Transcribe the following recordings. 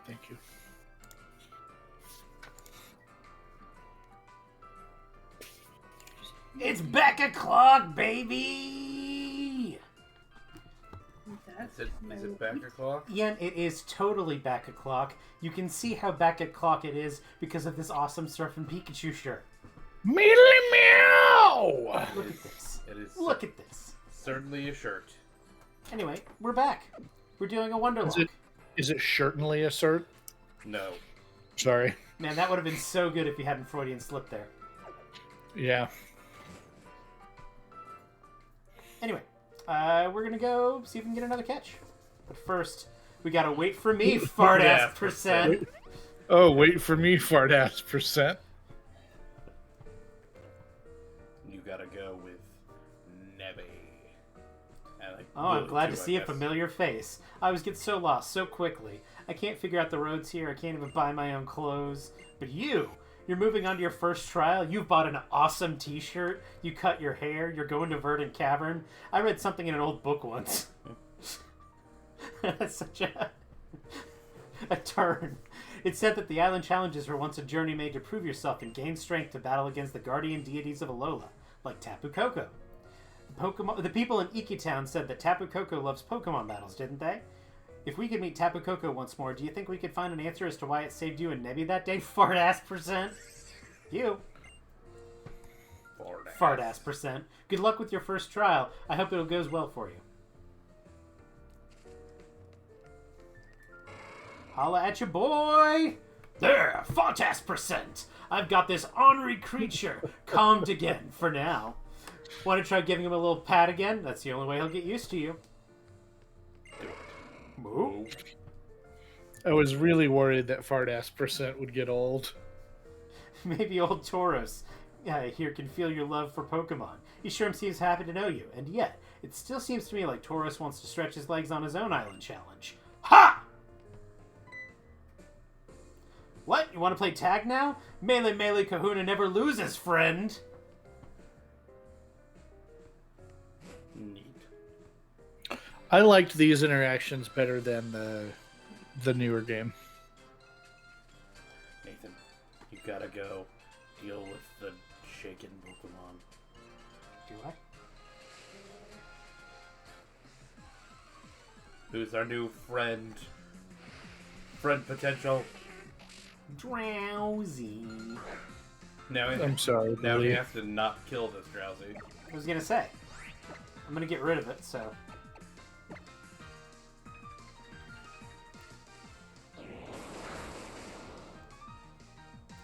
Thank you. It's back o'clock, baby! Is it back o'clock? Ian, it is totally back o'clock. You can see how back o'clock it is because of this awesome Surfing Pikachu shirt. Mealy meow! Look at this. It is. Look at this. Certainly a shirt. Anyway, we're back. We're doing a Wonderlocke. Is it certainly a cert? No. Sorry. Man, that would have been so good if you hadn't Freudian slipped there. Yeah. Anyway, we're gonna go see if we can get another catch. But first, we gotta wait for me, fart ass percent. Oh, wait for me, fart ass percent. You gotta go with Nebby. Oh, I'm glad to see a familiar face. I always get so lost so quickly. I can't figure out the roads here. I can't even buy my own clothes. But you're moving on to your first trial. You've bought an awesome t-shirt. You cut your hair. You're going to Verdant Cavern. I read something in an old book once. That's such a turn. It said that the island challenges were once a journey made to prove yourself and gain strength to battle against the guardian deities of Alola, like Tapu Koko. The people in Iki Town said that Tapu Koko loves Pokemon battles, didn't they? If we could meet Tapu Koko once more, do you think we could find an answer as to why it saved you and Nebby that day? Fart ass percent. You. Fart ass percent. Good luck with your first trial. I hope it goes well for you. Holla at your boy! There, fart ass percent. I've got this ornery creature calmed again for now. Want to try giving him a little pat again? That's the only way he'll get used to you. Moo. I was really worried that fart ass percent would get old. Maybe old Tauros here can feel your love for Pokemon. He sure seems happy to know you, and yet, it still seems to me like Tauros wants to stretch his legs on his own island challenge. Ha! What? You want to play tag now? Melee Kahuna never loses, friend! Neat. I liked these interactions better than the newer game. Nathan, you gotta go deal with the shaken Pokemon. Do I? Who's our new friend? Friend potential. Drowsy. Now I'm sorry, Now we buddy. have to not kill this Drowsy. I was gonna say. I'm gonna get rid of it, so...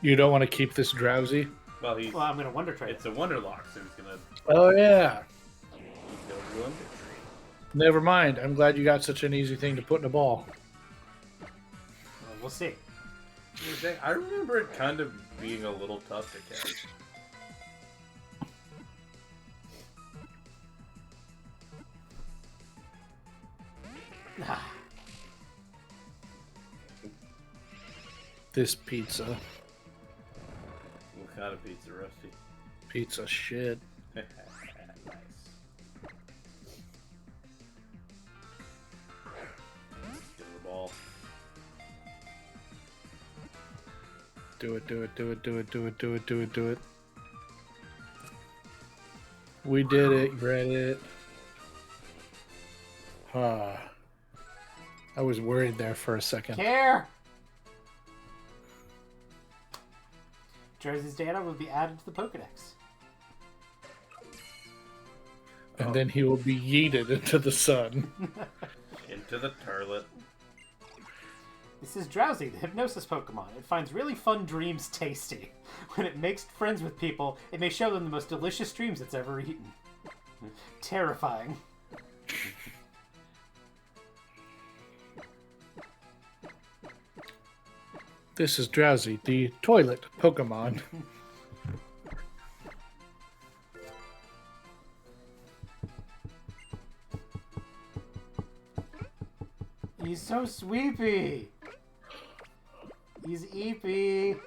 You don't want to keep this drowsy? Well, I'm gonna Wonder Trade it's a Wonderlocke, so he's gonna Oh, yeah. go to Wonder Tree. Never mind. I'm glad you got such an easy thing to put in a ball. Well, we'll see. I remember it kind of being a little tough to catch. This pizza. What kind of pizza, Rusty? Pizza shit. Nice. Give her the ball. Do it, do it, do it, do it, do it, do it, do it, do it. We did it, Reddit. I was worried there for a second. Care! Jersey's data will be added to the Pokedex. And then he will be yeeted into the sun. Into the turlet. This is Drowsy, the hypnosis Pokemon. It finds really fun dreams tasty. When it makes friends with people, it may show them the most delicious dreams it's ever eaten. Terrifying. This is Drowsy, the toilet Pokemon. He's so sweepy. He's eepy.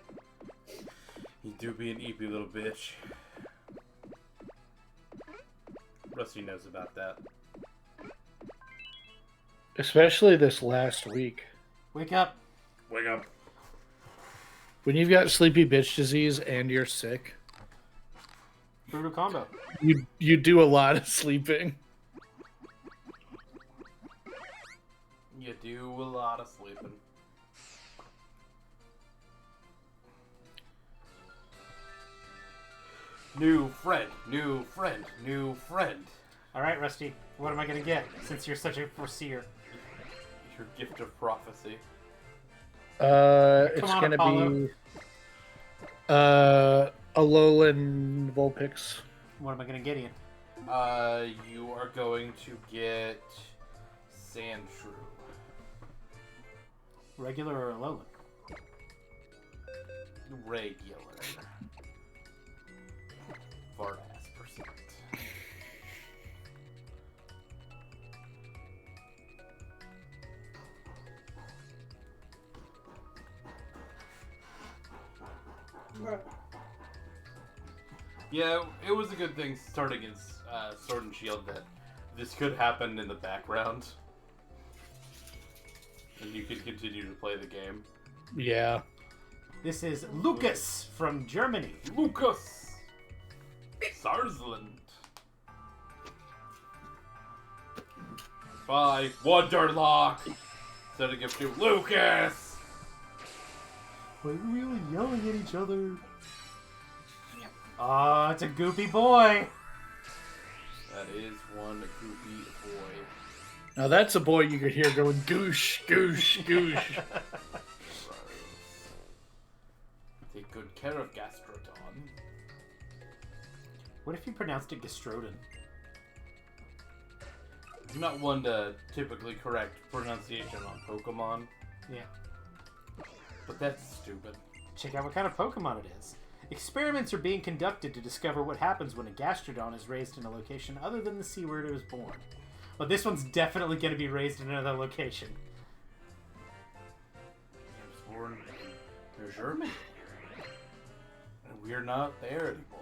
He do be an eepy little bitch. Rusty knows about that. Especially this last week. Wake up. Wake up. When you've got sleepy bitch disease and you're sick, Brutal combo. you do a lot of sleeping. You do a lot of sleeping. New friend, new friend, new friend. All right, Rusty. What am I gonna get? Since you're such a foreseer. Your gift of prophecy. It's Come on, gonna Apollo. be Alolan Vulpix. What am I gonna get, Ian? You are going to get Sandshrew. Regular or Alolan? Regular. Fart ass percent. Yeah, it was a good thing starting against Sword and Shield that this could happen in the background. And you could continue to play the game. Yeah. This is Lucas from Germany. Lucas! Sarsland. By Wonderlocke! Sending him to Lucas! We're really yelling at each other. Ah, it's a goopy boy. That is one goopy boy. Now that's a boy you could hear going goosh, goosh, goosh. Take good care of Gastrodon. What if you pronounced it Gastrodon? I'm not one to typically correct pronunciation on Pokemon, Yeah. but that's stupid. Check out what kind of Pokemon it is. Experiments are being conducted to discover what happens when a Gastrodon is raised in a location other than the sea where it was born. Well, this one's definitely going to be raised in another location. It was born in Germany. And we're not there anymore.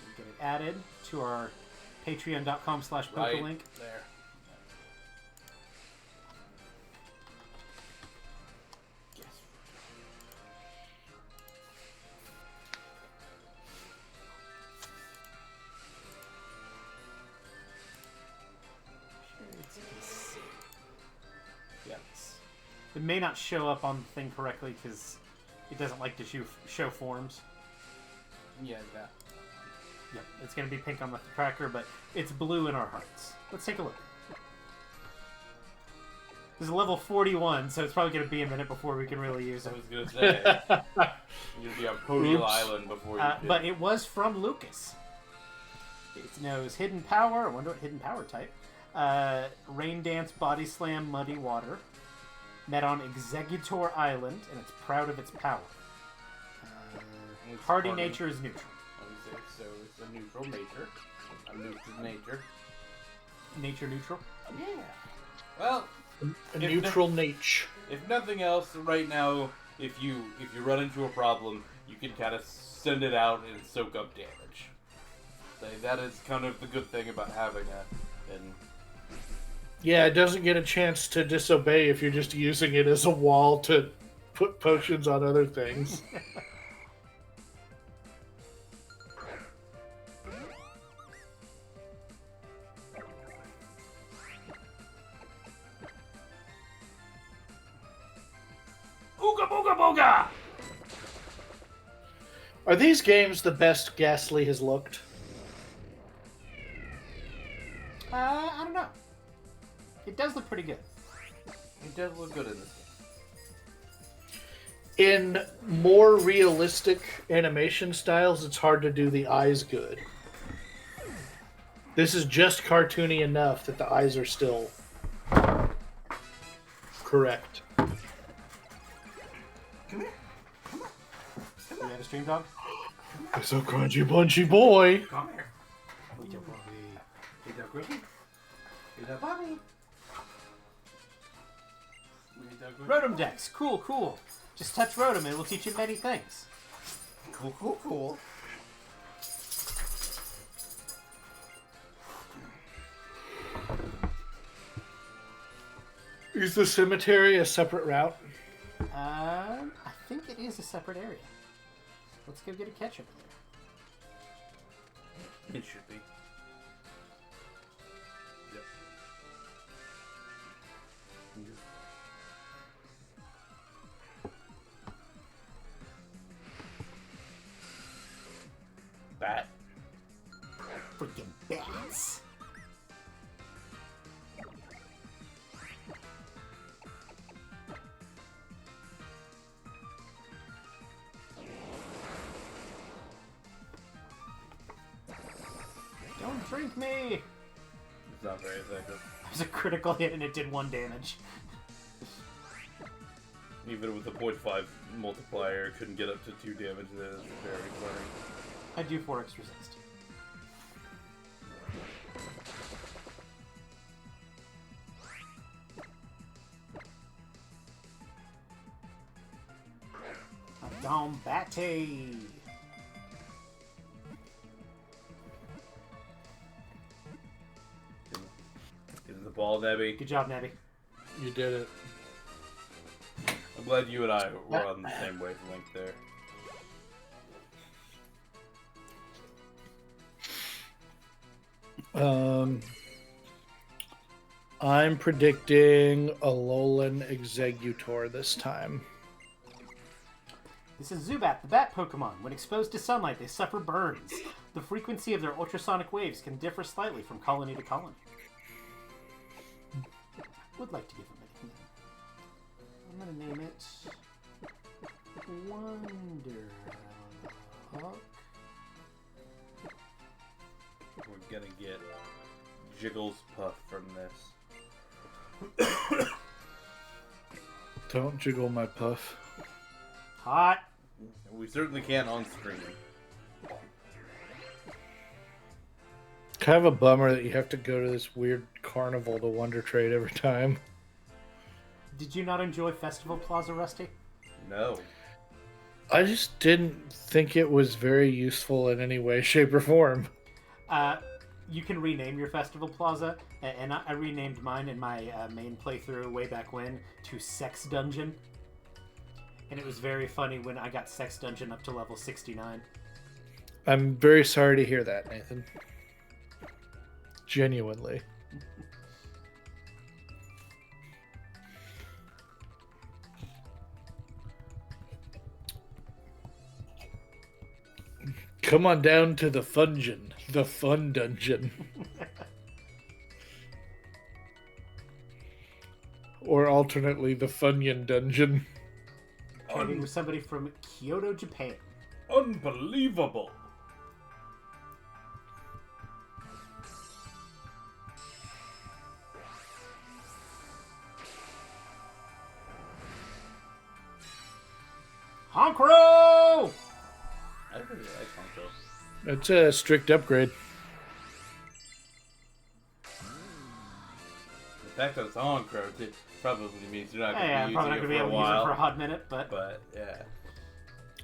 We'll get it added to our patreon.com/PokeLink. Right there. Yes. Yes. It may not show up on the thing correctly because it doesn't like to show forms. Yeah, that. Yep, it's going to be pink on the tracker, but it's blue in our hearts. Let's take a look. This is level 41, so it's probably going to be a minute before we can really use I it. was gonna say. You're gonna be on Podial Oops. Island before you did. But it was from Lucas. It knows Hidden Power. I wonder what Hidden Power type. Rain Dance, Body Slam, Muddy Water. Met on Executor Island, and it's proud of its power. It's Hardy hardy. nature is neutral. I would say so. It's a neutral nature. A neutral nature. Nature neutral. Yeah. Well, A neutral nature. if nothing else, right now, if you run into a problem, you can kind of send it out and soak up damage. So that is kind of the good thing about having an Yeah, it doesn't get a chance to disobey if you're just using it as a wall to put potions on other things. Ooga booga booga! Are these games the best Ghastly has looked? I don't know. It does look pretty good. It does look good in this game. In more realistic animation styles, it's hard to do the eyes good. This is just cartoony enough that the eyes are still correct. You have a stream dog? It's a crunchy punchy boy. Come here. Little puppy. Little Griffin. Little puppy. Rotom Dex. Cool, cool. Just touch Rotom and it will teach you many things. Cool, cool, cool. Is the cemetery a separate route? I think it is a separate area. Let's go get a catch over there. It should be. Yep. Bat. Freaking bats. Don't drink me! It's not very effective. It was a critical hit and it did 1 damage. Even with the 0.5 multiplier, couldn't get up to 2 damage. That is very funny. I do 4x resist. Dom Batty! Get in the ball, Nebby. Good job, Nebby. You did it. I'm glad you and I were on the same wavelength there. I'm predicting Alolan Executor this time. This is Zubat, the bat Pokemon. When exposed to sunlight, they suffer burns. The frequency of their ultrasonic waves can differ slightly from colony to colony. Would like to give him a name. I'm gonna name it Wonderlocke. We're gonna get Jiggles Puff from this. Don't jiggle my puff. Hot. We certainly can't on screen. Kind of a bummer that you have to go to this weird carnival to Wonder Trade every time. Did you not enjoy Festival Plaza, Rusty? No. I just didn't think it was very useful in any way, shape, or form. You can rename your Festival Plaza, and I renamed mine in my main playthrough way back when to Sex Dungeon. And it was very funny when I got Sex Dungeon up to level 69. I'm very sorry to hear that, Nathan. Genuinely. Come on down to the Fungeon, the fun dungeon. Or alternately, the Funyun dungeon. Trading with somebody from Kyoto, Japan. Unbelievable. Honkroo! I really like Honko. It's a strict upgrade. The fact that it's Honko probably means you're not going to Yeah, I'm be probably not using going to be it for a able to use it while. for a hot minute, but... But, yeah.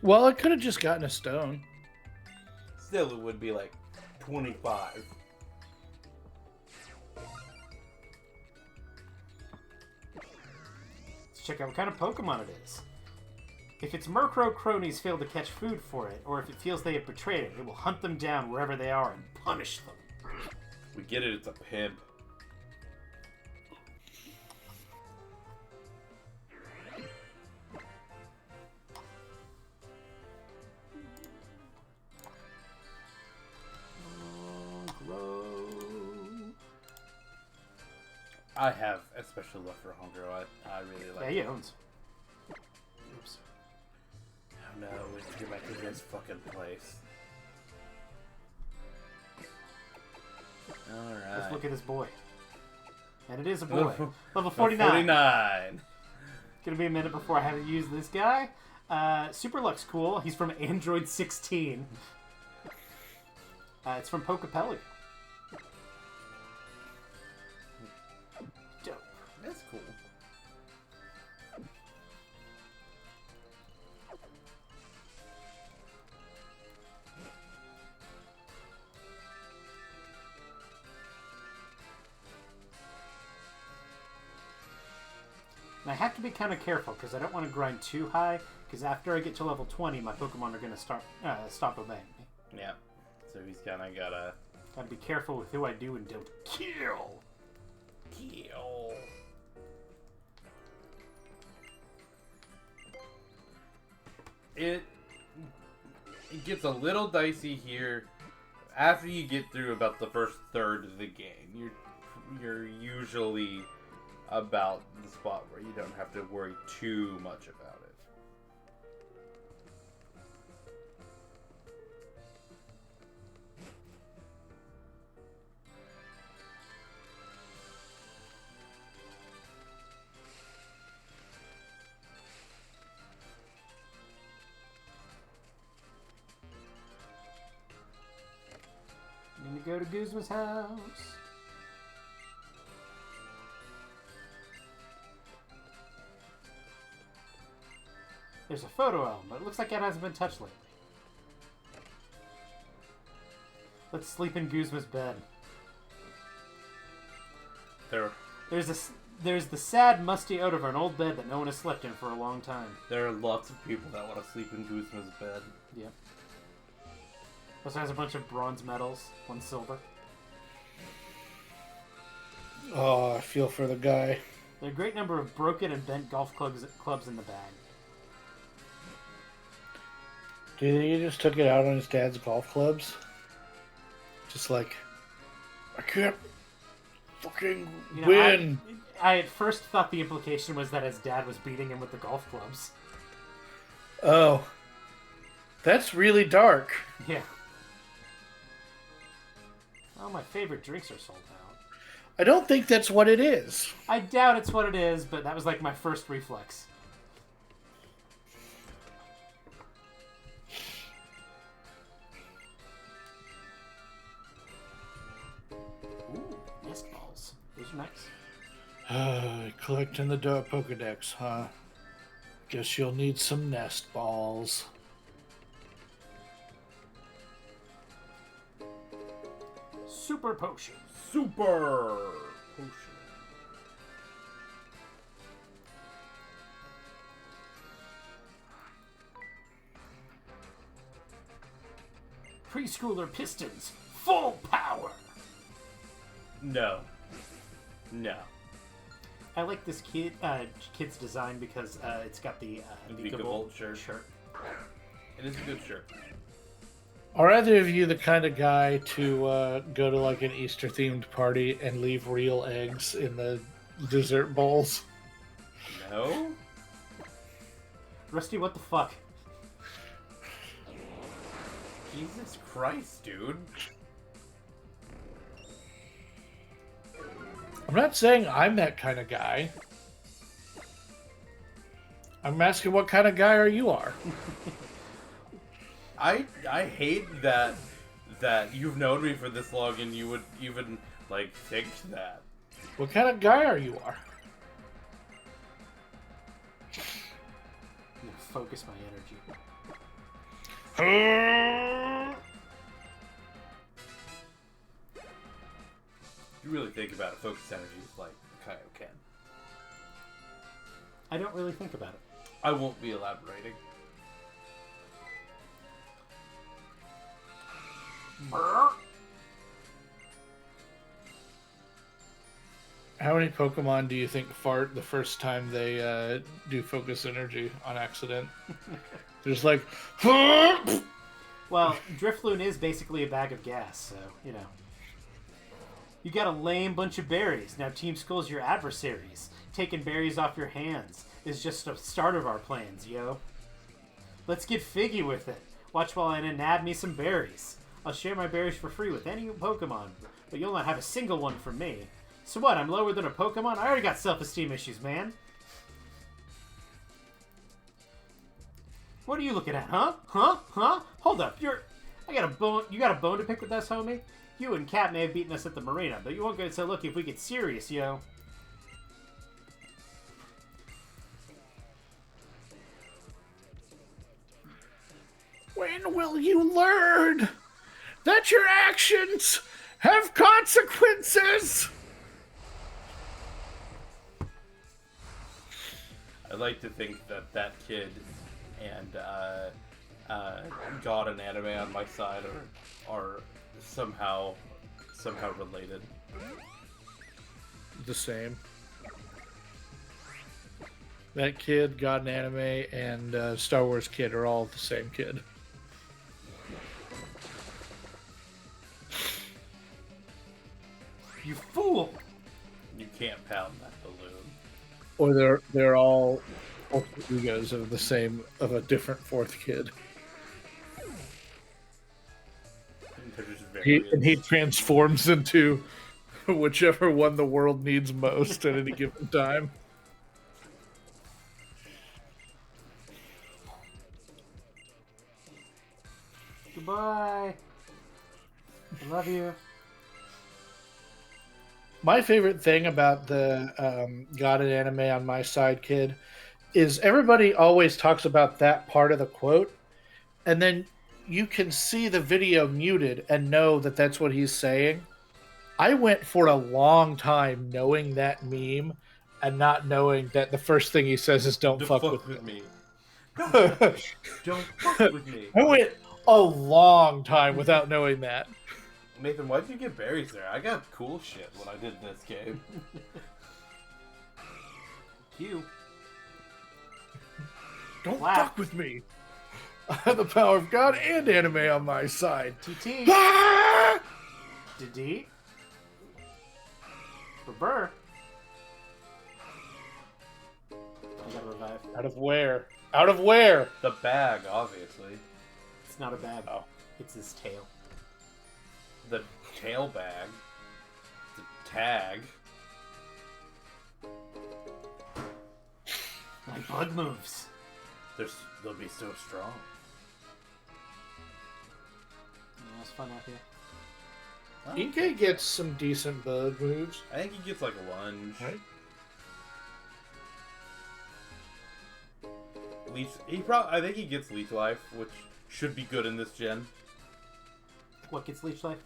Well, I could have just gotten a stone. Still, it would be like 25. Let's check out what kind of Pokemon it is. If its Murkrow cronies fail to catch food for it, or if it feels they have betrayed it, it will hunt them down wherever they are and punish them. We get it, it's a pimp. I have a special love for Hongo. I really like Yeah, he owns. Oops. Oh no, we have to get back to this fucking place. Alright. Let's look at this boy. And it is a boy. Level 49. 49. Gonna be a minute before I have to use this guy. Super Luck's cool. He's from Android 16. It's from Pokepelli. Dope. That's cool. And I have to be kind of careful because I don't want to grind too high, because after I get to level 20, my Pokemon are going to stop obeying me. Yeah. So he's kind of gotta be careful with who I do and don't kill. It gets a little dicey here after you get through about the first third of the game. You're usually about the spot where you don't have to worry too much about it. I'm gonna go to Guzma's house. There's a photo album, but it looks like it hasn't been touched lately. Let's sleep in Guzma's bed. There's the sad, musty odor of an old bed that no one has slept in for a long time. There are lots of people that want to sleep in Guzma's bed. Yep. Also has a bunch of bronze medals, 1 silver. Oh, I feel for the guy. There are a great number of broken and bent golf clubs in the bag. Do you think he just took it out on his dad's golf clubs? Just like, I can't fucking win. I at first thought the implication was that his dad was beating him with the golf clubs. Oh. That's really dark. Yeah. Oh, my favorite drinks are sold out. I don't think that's what it is. I doubt it's what it is, but that was like my first reflex. Ooh, nest balls. Those are nice. Collecting the Pokedex, huh? Guess you'll need some nest balls. Super potion. Super potion. Preschooler pistons. Full power. No. I like this kid's design because it's got the Gold shirt. It is a good shirt. Are either of you the kind of guy to go to like an Easter themed party and leave real eggs in the dessert bowls? No? Rusty, what the fuck? Jesus Christ, dude. I'm not saying I'm that kind of guy. I'm asking what kind of guy are you are. I hate that you've known me for this long and you would even like think that. What kind of guy are you are? I'm gonna focus my energy. You really think about it, focus energy is like Kaioken. I don't really think about it. I won't be elaborating. How many Pokemon do you think fart the first time they do focus energy on accident? There's like... Well, Drifloon is basically a bag of gas, so, you know. You got a lame bunch of berries. Now Team Skull's your adversaries. Taking berries off your hands is just a start of our plans, yo. Let's get figgy with it. Watch while I nab me some berries. I'll share my berries for free with any Pokemon, but you'll not have a single one from me. So what, I'm lower than a Pokemon? I already got self-esteem issues, man. What are you looking at, huh? Huh? Hold up, you got a bone to pick with us, homie? You and Cat may have beaten us at the marina, but you won't get so lucky if we get serious, yo. When will you learn that your actions have consequences? I like to think that that kid and God and anime on my side are somehow related. The same. That kid, God and anime, and Star Wars kid are all the same kid. You fool! You can't pound that balloon. Or they're all alter egos of a different fourth kid. They're just And he variants. transforms into whichever one the world needs most at any given time. Goodbye. I love you. My favorite thing about the God and anime on my side kid is everybody always talks about that part of the quote, and then you can see the video muted and know that that's what he's saying. I went for a long time knowing that meme and not knowing that the first thing he says is "Don't fuck with me. me." Don't fuck with me. I went a long time without knowing that. Nathan, why'd you get berries there? I got cool shit when I did this game. Q. Don't Clap. fuck with me. I have the power of God and anime on my side. TT. Ah! DD. For Burr. I got revive. Out of where? Out of where? The bag, obviously. It's not a bag. Oh. It's his tail. The tail bag. The tag. My bug moves. They'll be so strong. Yeah, it's fun out here. Inkay gets some decent bug moves. I think he gets like a lunge. Right. I think he gets leech life, which should be good in this gen. What gets leech life?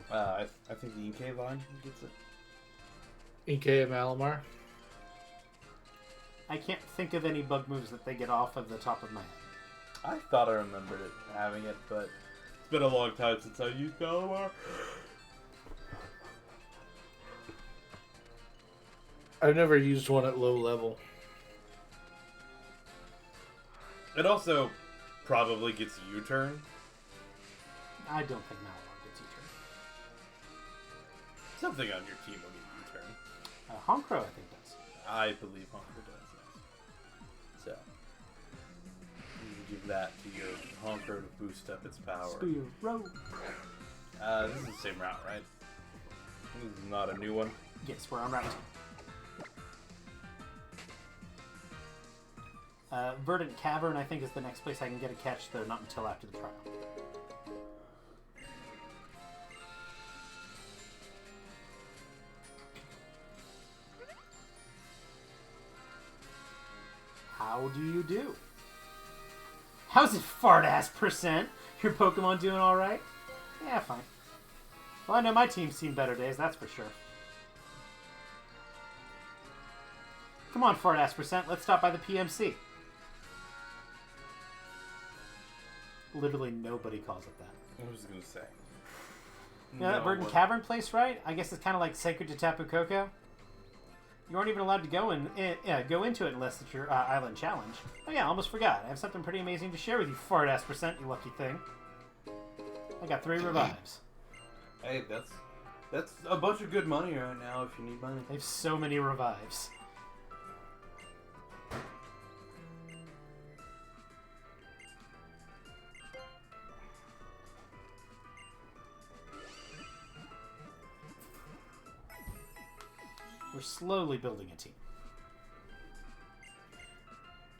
I think the Inkay line gets it. Inkay and Malamar. I can't think of any bug moves that they get off of the top of my head. I thought I remembered it having it, but it's been a long time since I used Malamar. I've never used one at low level. It also probably gets U-turn. I don't think Malamar gets U-turn. Something on your team will get U-turn. Honchkrow, I think, does. I believe Honker does, yes. So, you can give that to your Honker to boost up its power. Spearow. This is the same route, right? This is not a new one. Yes, we're on route 2. Verdant Cavern, I think, is the next place I can get a catch, though not until after the trial. How do you do? How's it, fart-ass percent? Your Pokemon doing alright? Yeah, fine. Well, I know my team's seen better days, that's for sure. Come on, fart-ass percent, let's stop by the PMC. Literally nobody calls it that. I was going to say. You know that Verdant Cavern place, right? I guess it's kind of like sacred to Tapu Koko. You aren't even allowed to go into it unless it's your island challenge. Oh yeah, I almost forgot. I have something pretty amazing to share with you, fart-ass percent, you lucky thing. I got 3 revives. Hey, that's a bunch of good money right now if you need money. I have so many revives. We're slowly building a team.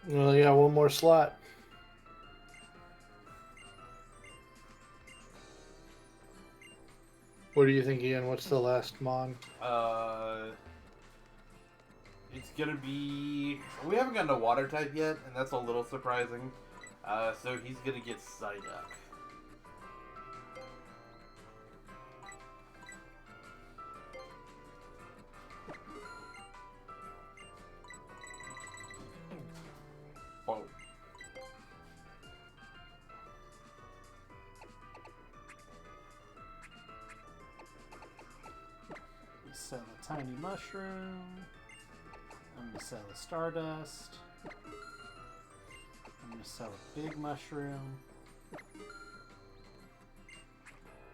Well, yeah, one more slot. What do you think, Ian? What's the last Mon? It's gonna be... We haven't gotten a water type yet, and that's a little surprising. So he's gonna get Psyduck. sell a tiny mushroom. I'm gonna sell a stardust. I'm gonna sell a big mushroom.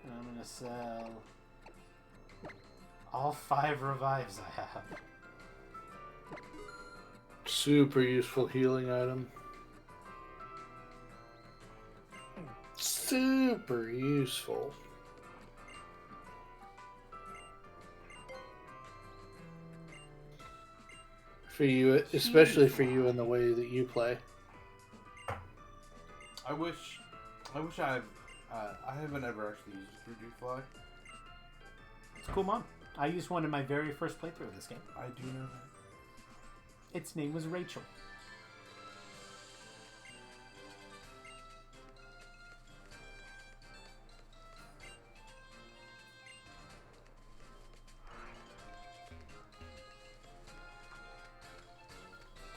And I'm gonna sell all 5 revives I have. Super useful healing item. Super useful. For you, especially for you in the way that you play. I wish I haven't ever actually used Voodoo Fly. It's a cool mon. I used one in my very first playthrough of this game. I do know that. Its name was Rachel.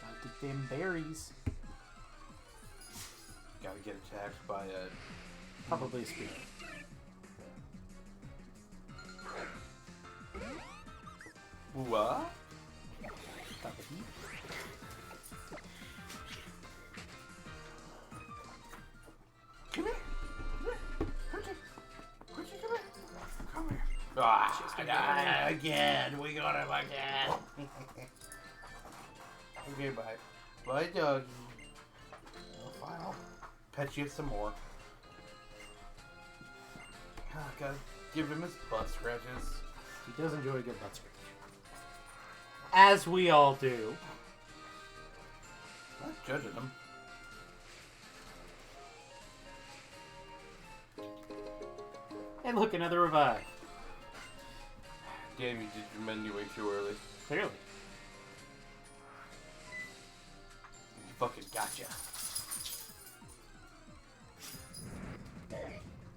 Gotta get them berries. Gotta get attacked by a... Probably a spear. What? That would be. Come here. Come here. Come here. Ah, again. We got him again. Okay, bye. Bye, doggy. Oh, fine. I'll pet you some more. Ah, gotta give him his butt scratches. He does enjoy a good butt scratch. As we all do. Not judging him. And look, another revive. Damn, you did your menu way too early. Clearly. He fucking gotcha.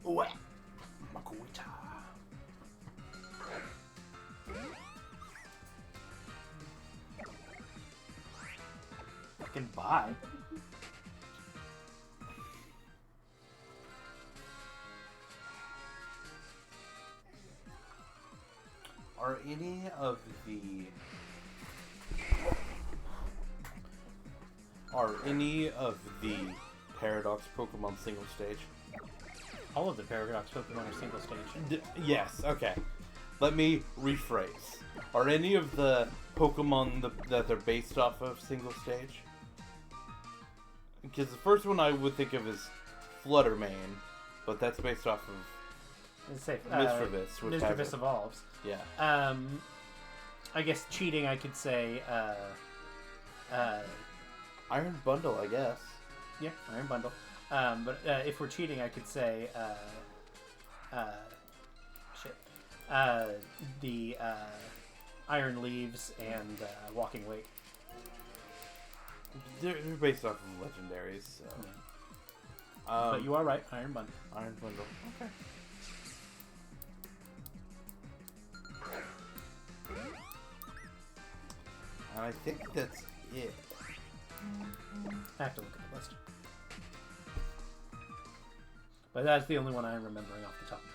What? Makuita. I can buy. Are any of the Paradox Pokemon single stage? All of the Paradox Pokemon are single stage. Yes, okay. Let me rephrase. Are any of the Pokemon that they're based off of single stage? Because the first one I would think of is Fluttermane, but that's based off of Let's say, Misdreavus. which has Misdreavus a- evolves. Yeah. I guess cheating, I could say, Iron Bundle, I guess. yeah, Iron Bundle. But if we're cheating, I could say, the Iron Leaves and Walking Wake. They're based off of legendaries, so. Yeah. But you are right, Iron Bundle. Iron Bundle. Okay. And I think that's it. I have to look at the list. But that's the only one I'm remembering off the top of my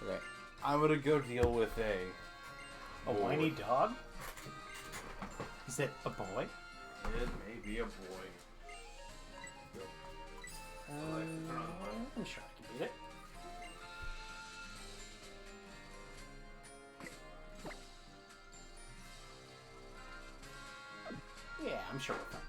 head. Okay. I'm gonna go deal with a whiny dog? Is it a boy? It may be a boy. I'm sure I can beat it. Yeah, I'm sure we're fine.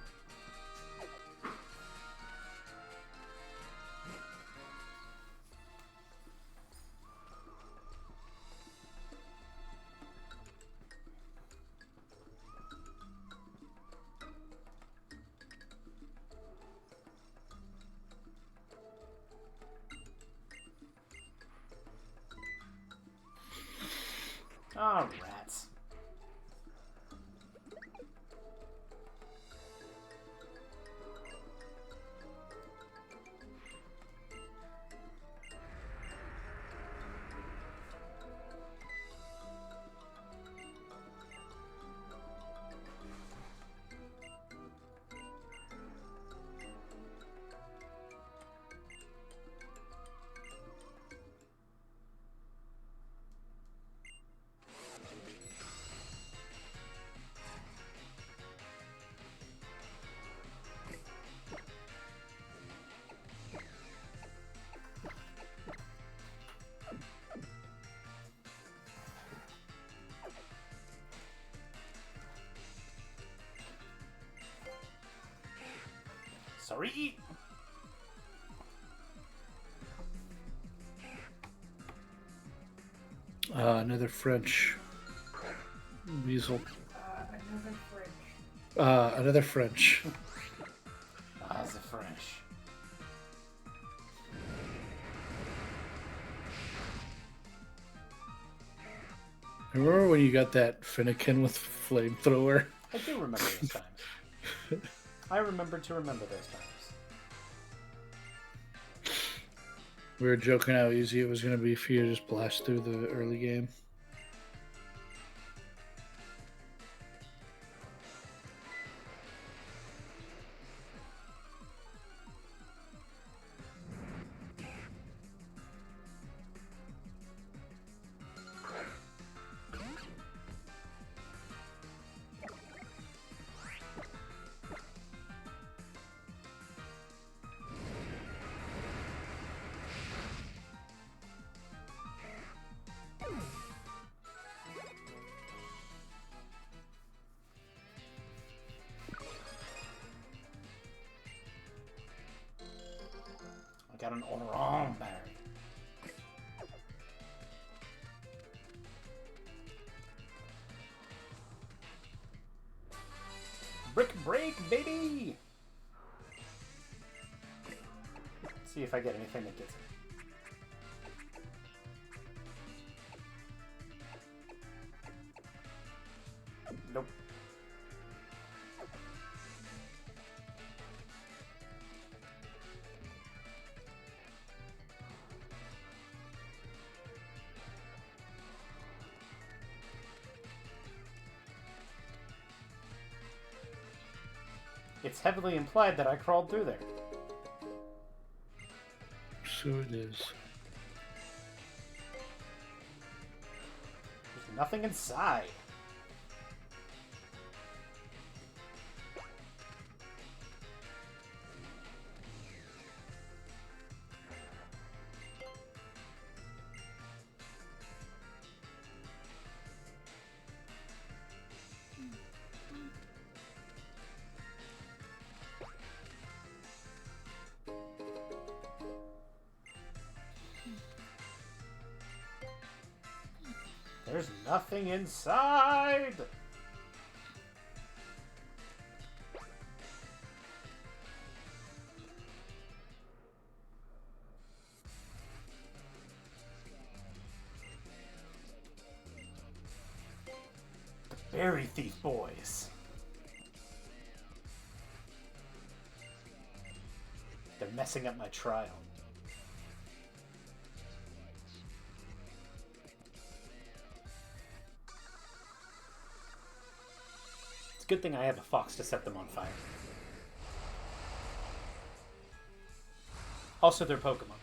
Oh, rats. Sorry. Another French weasel. Another French. Another French. The French. Remember when you got that Finnegan with flamethrower? I do remember those times. I remember to remember those times. We were joking how easy it was going to be for you to just blast through the early game. I got an orange berry. Brick break, baby! Let's see if I get anything that gets it. Nope. It's heavily implied that I crawled through there. So it is. There's nothing inside. There's nothing inside! The Berry Thief Boys. They're messing up my trial. It's a good thing I have a fox to set them on fire. Also, they're Pokemon.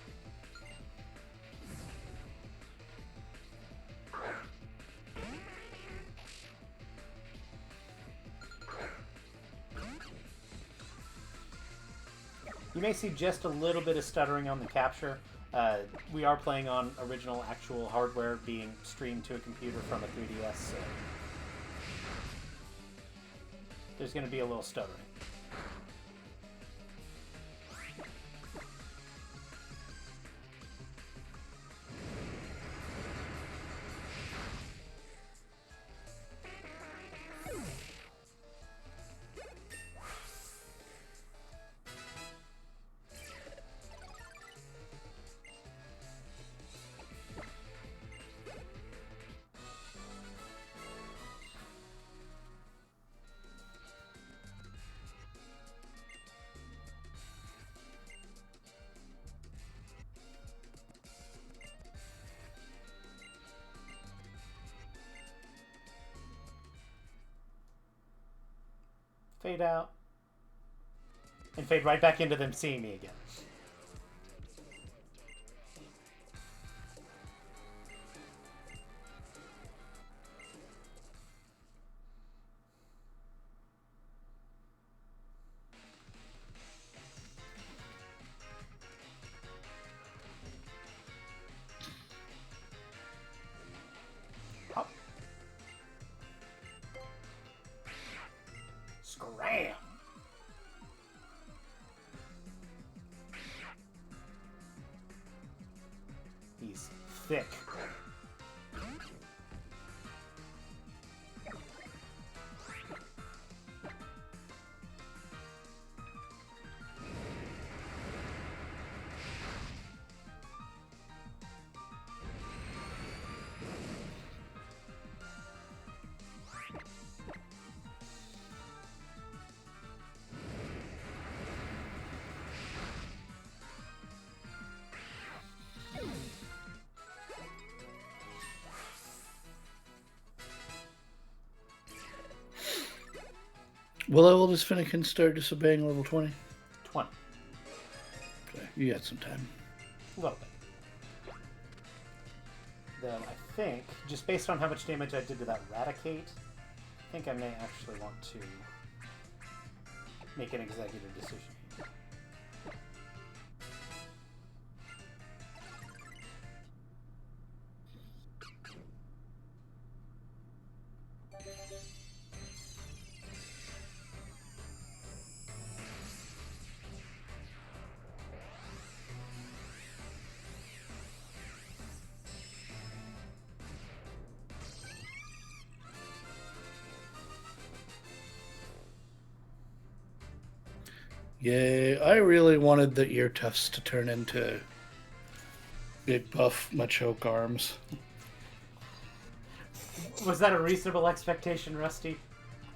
You may see just a little bit of stuttering on the capture. We are playing on original actual hardware being streamed to a computer from a 3DS, so there's going to be a little stuttering. Fade out. And fade right back into them seeing me again. Hop. Scram! Will I oldest Finnegan start disobeying level 20? 20. Okay, you got some time. A little bit. Though I think, just based on how much damage I did to that Raticate, I think I may actually want to make an executive decision. Yay, I really wanted the ear tufts to turn into big buff Machoke arms. Was that a reasonable expectation, Rusty?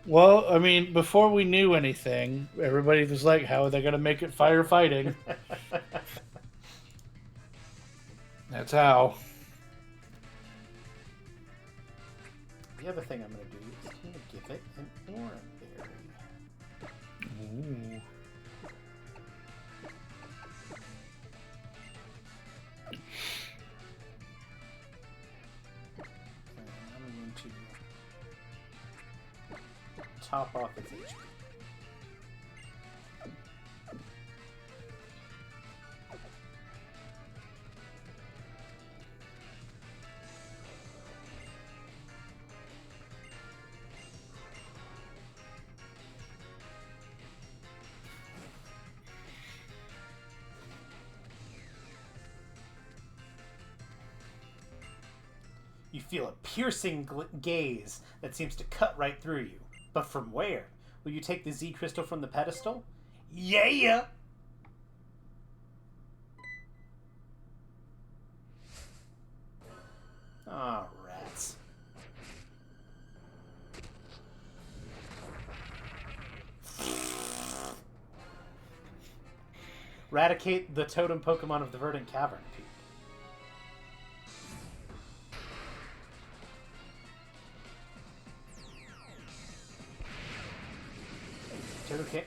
Well, I mean, before we knew anything, everybody was like, how are they going to make it firefighting? That's how. The other thing I'm going to do is I'm going to give it an Oran Berry. Ooh. And I'm going to top off its HP. You feel a piercing gaze that seems to cut right through you. But from where? Will you take the Z crystal from the pedestal? Yeah! Ah, oh, rats. Raticate the totem Pokemon of the Verdant Cavern.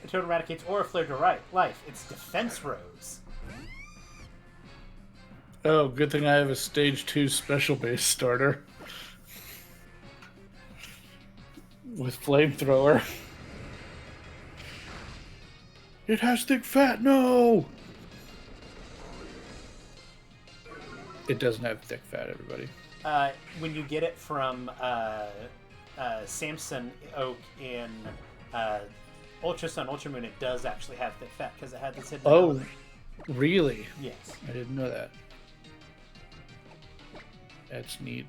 Totem Raticate's Aura Flare to life. It's Defense Rose. Oh, good thing I have a stage 2 special base starter. With Flamethrower. It has thick fat, no! It doesn't have thick fat, everybody. When you get it from Samson Oak in Ultra Sun, Ultra Moon, it does actually have thick fat because it had this hidden element. Really? Yes. I didn't know that. That's neat.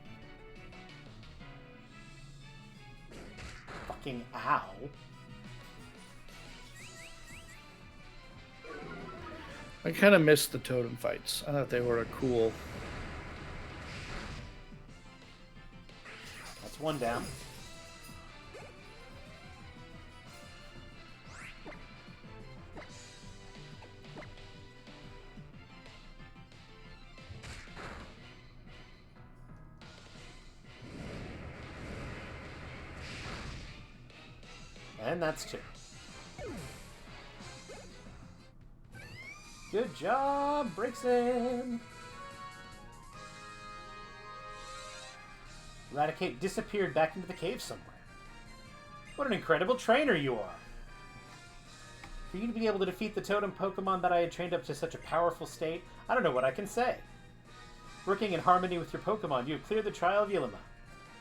Fucking ow. I kind of missed the totem fights. I thought they were cool. That's one down. And that's two. Good job, breaks in. Raticate disappeared back into the cave somewhere. What an incredible trainer you are. For you to be able to defeat the totem Pokemon that I had trained up to such a powerful state, I don't know what I can say. Working in harmony with your Pokemon, you have cleared the trial of Yilima.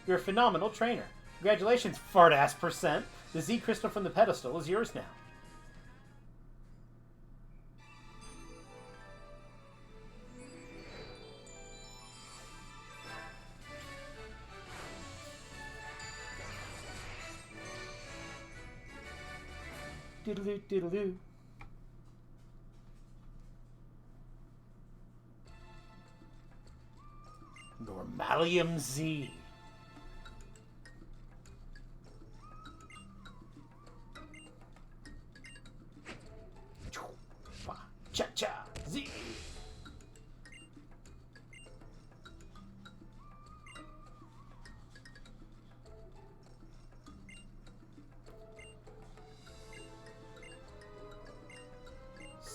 You're a phenomenal trainer. Congratulations, fart-ass percent. The Z Crystal from the pedestal is yours now. Doodaloo, doodaloo. Normalium Z. Cha-cha Z.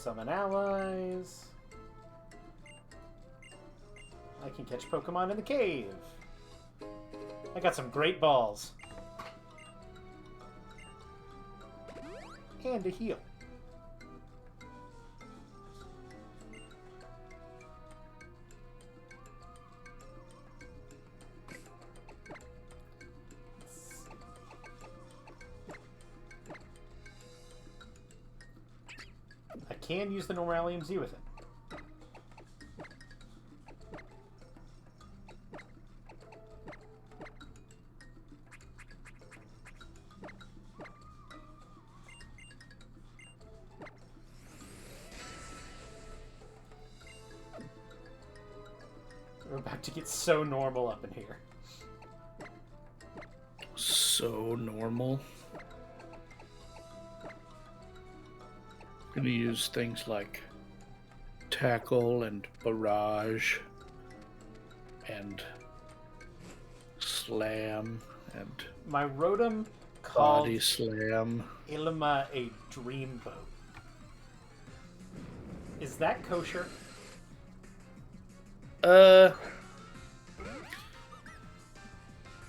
Summon allies. I can catch Pokemon in the cave. I got some great balls. And a heal. I can use the Normalium Z with it. We're about to get so normal up in here. So normal. Gonna use things like tackle and barrage and slam and My Rotom body called slam. Ilima a dreamboat. Is that kosher?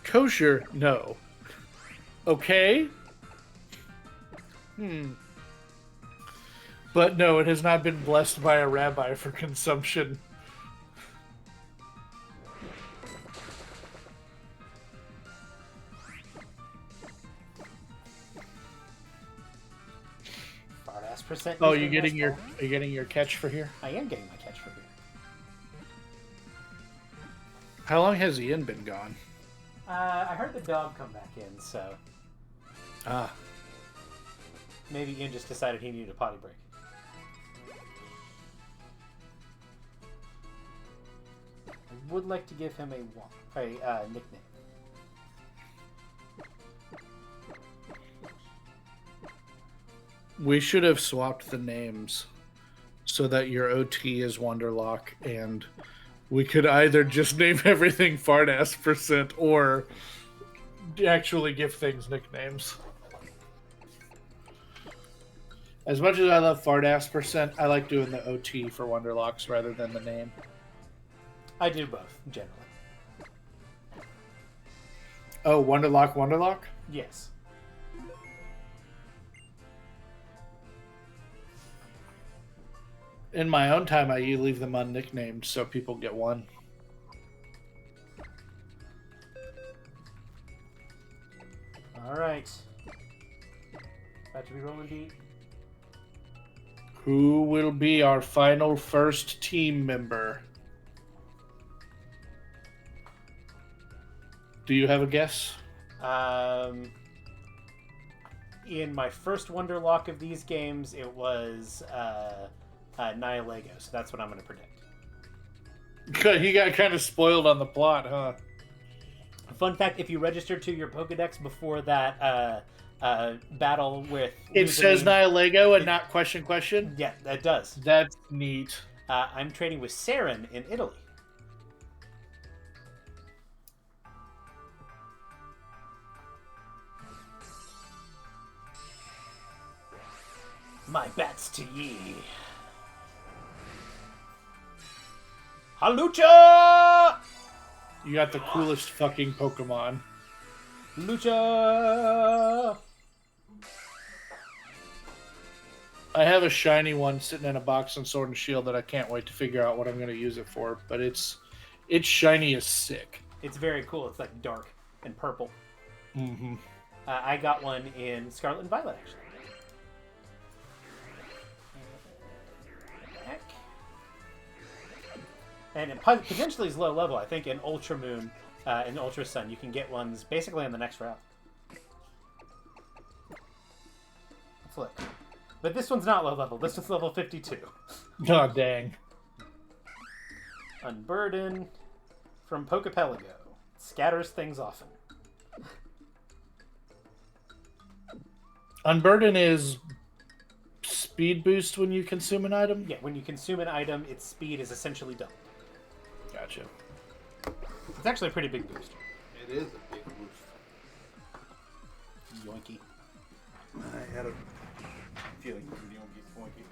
Kosher? No. Okay. But no, it has not been blessed by a rabbi for consumption. Fart-ass percent. Oh, you getting your catch for here? I am getting my catch for here. How long has Ian been gone? I heard the dog come back in, so Ah. maybe Ian just decided he needed a potty break. I would like to give him a nickname. We should have swapped the names so that your OT is Wonderlocke, and we could either just name everything Fartass percent or actually give things nicknames. As much as I love Fartass percent, I like doing the OT for Wonderlocks rather than the name. I do both, generally. Oh, Wonderlocke? Yes. In my own time, I leave them unnicknamed so people get one. Alright. About to be rolling deep. Who will be our final first team member? Do you have a guess? In my first Wonderlocke of these games, it was Nihilego, so that's what I'm going to predict. He got kind of spoiled on the plot, huh? Fun fact, if you registered to your Pokedex before that battle with... It says Nihilego and not question? Yeah, that does. That's neat. I'm trading with Saren in Italy. My bats to ye. Halucha! You got the coolest fucking Pokemon. Lucha! I have a shiny one sitting in a box in Sword and Shield that I can't wait to figure out what I'm going to use it for, but its shiny is sick. It's very cool. It's like dark and purple. Mm-hmm. I got one in Scarlet and Violet, actually. And it potentially is low level. I think in Ultra Moon and Ultra Sun, you can get ones basically on the next route. Flick. But this one's not low level. This one's level 52. Oh, dang. Unburden from Pokepelago. Scatters things often. Unburden is speed boost when you consume an item? Yeah, when you consume an item, its speed is essentially doubled. Gotcha. It's actually a pretty big boost. It is a big boost. Yoinky. I had a feeling you were going to get swanky.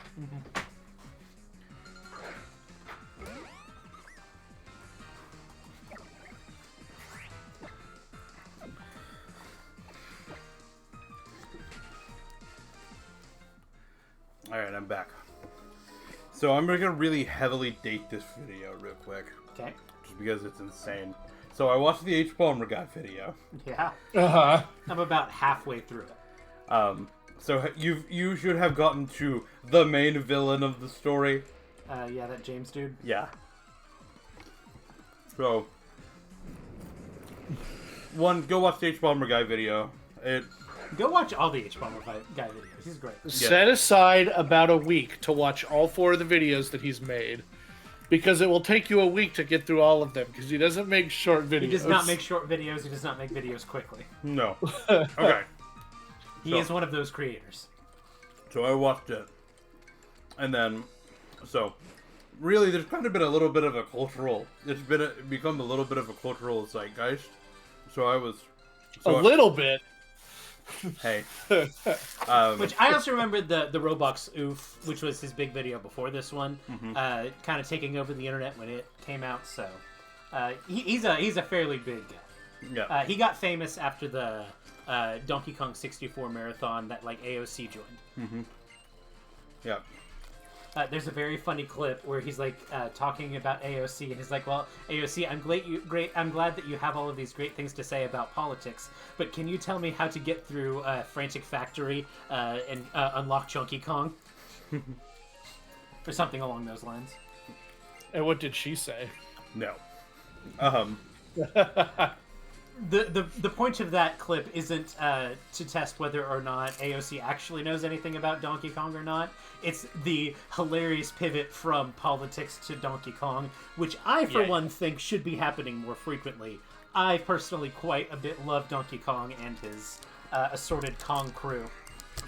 Alright, I'm back. So I'm gonna really heavily date this video real quick. Okay. Just because it's insane. So I watched the H. Palmer guy video. Yeah. Uh-huh. I'm about halfway through it. So you should have gotten to the main villain of the story. Yeah, that James dude. Yeah. So, one, go watch the H. Palmer guy video. Go watch all the H. Palmer guy videos. He's great. Set aside about a week to watch all 4 of the videos that he's made. Because it will take you a week to get through all of them, because he doesn't make short videos. He does not make short videos. He does not make videos quickly. No. Okay. He is one of those creators. So I watched it. And then, so, really, there's kind of been a little bit of a cultural, become a little bit of a cultural zeitgeist. So I was... So a little bit. Hey. Which I also remember the Roblox oof, which was his big video before this one, kind of taking over the internet when it came out. So he's a fairly big guy. Yeah. He got famous after the Donkey Kong 64 marathon that like AOC joined. Yeah. There's a very funny clip where he's like talking about AOC, and he's like, "Well, AOC, I'm glad that you have all of these great things to say about politics, but can you tell me how to get through Frantic Factory and unlock Donkey Kong?" Or something along those lines. And what did she say? No. The point of that clip isn't to test whether or not AOC actually knows anything about Donkey Kong or not. It's the hilarious pivot from politics to Donkey Kong, which I, for one, think should be happening more frequently. I personally quite a bit love Donkey Kong and his assorted Kong crew.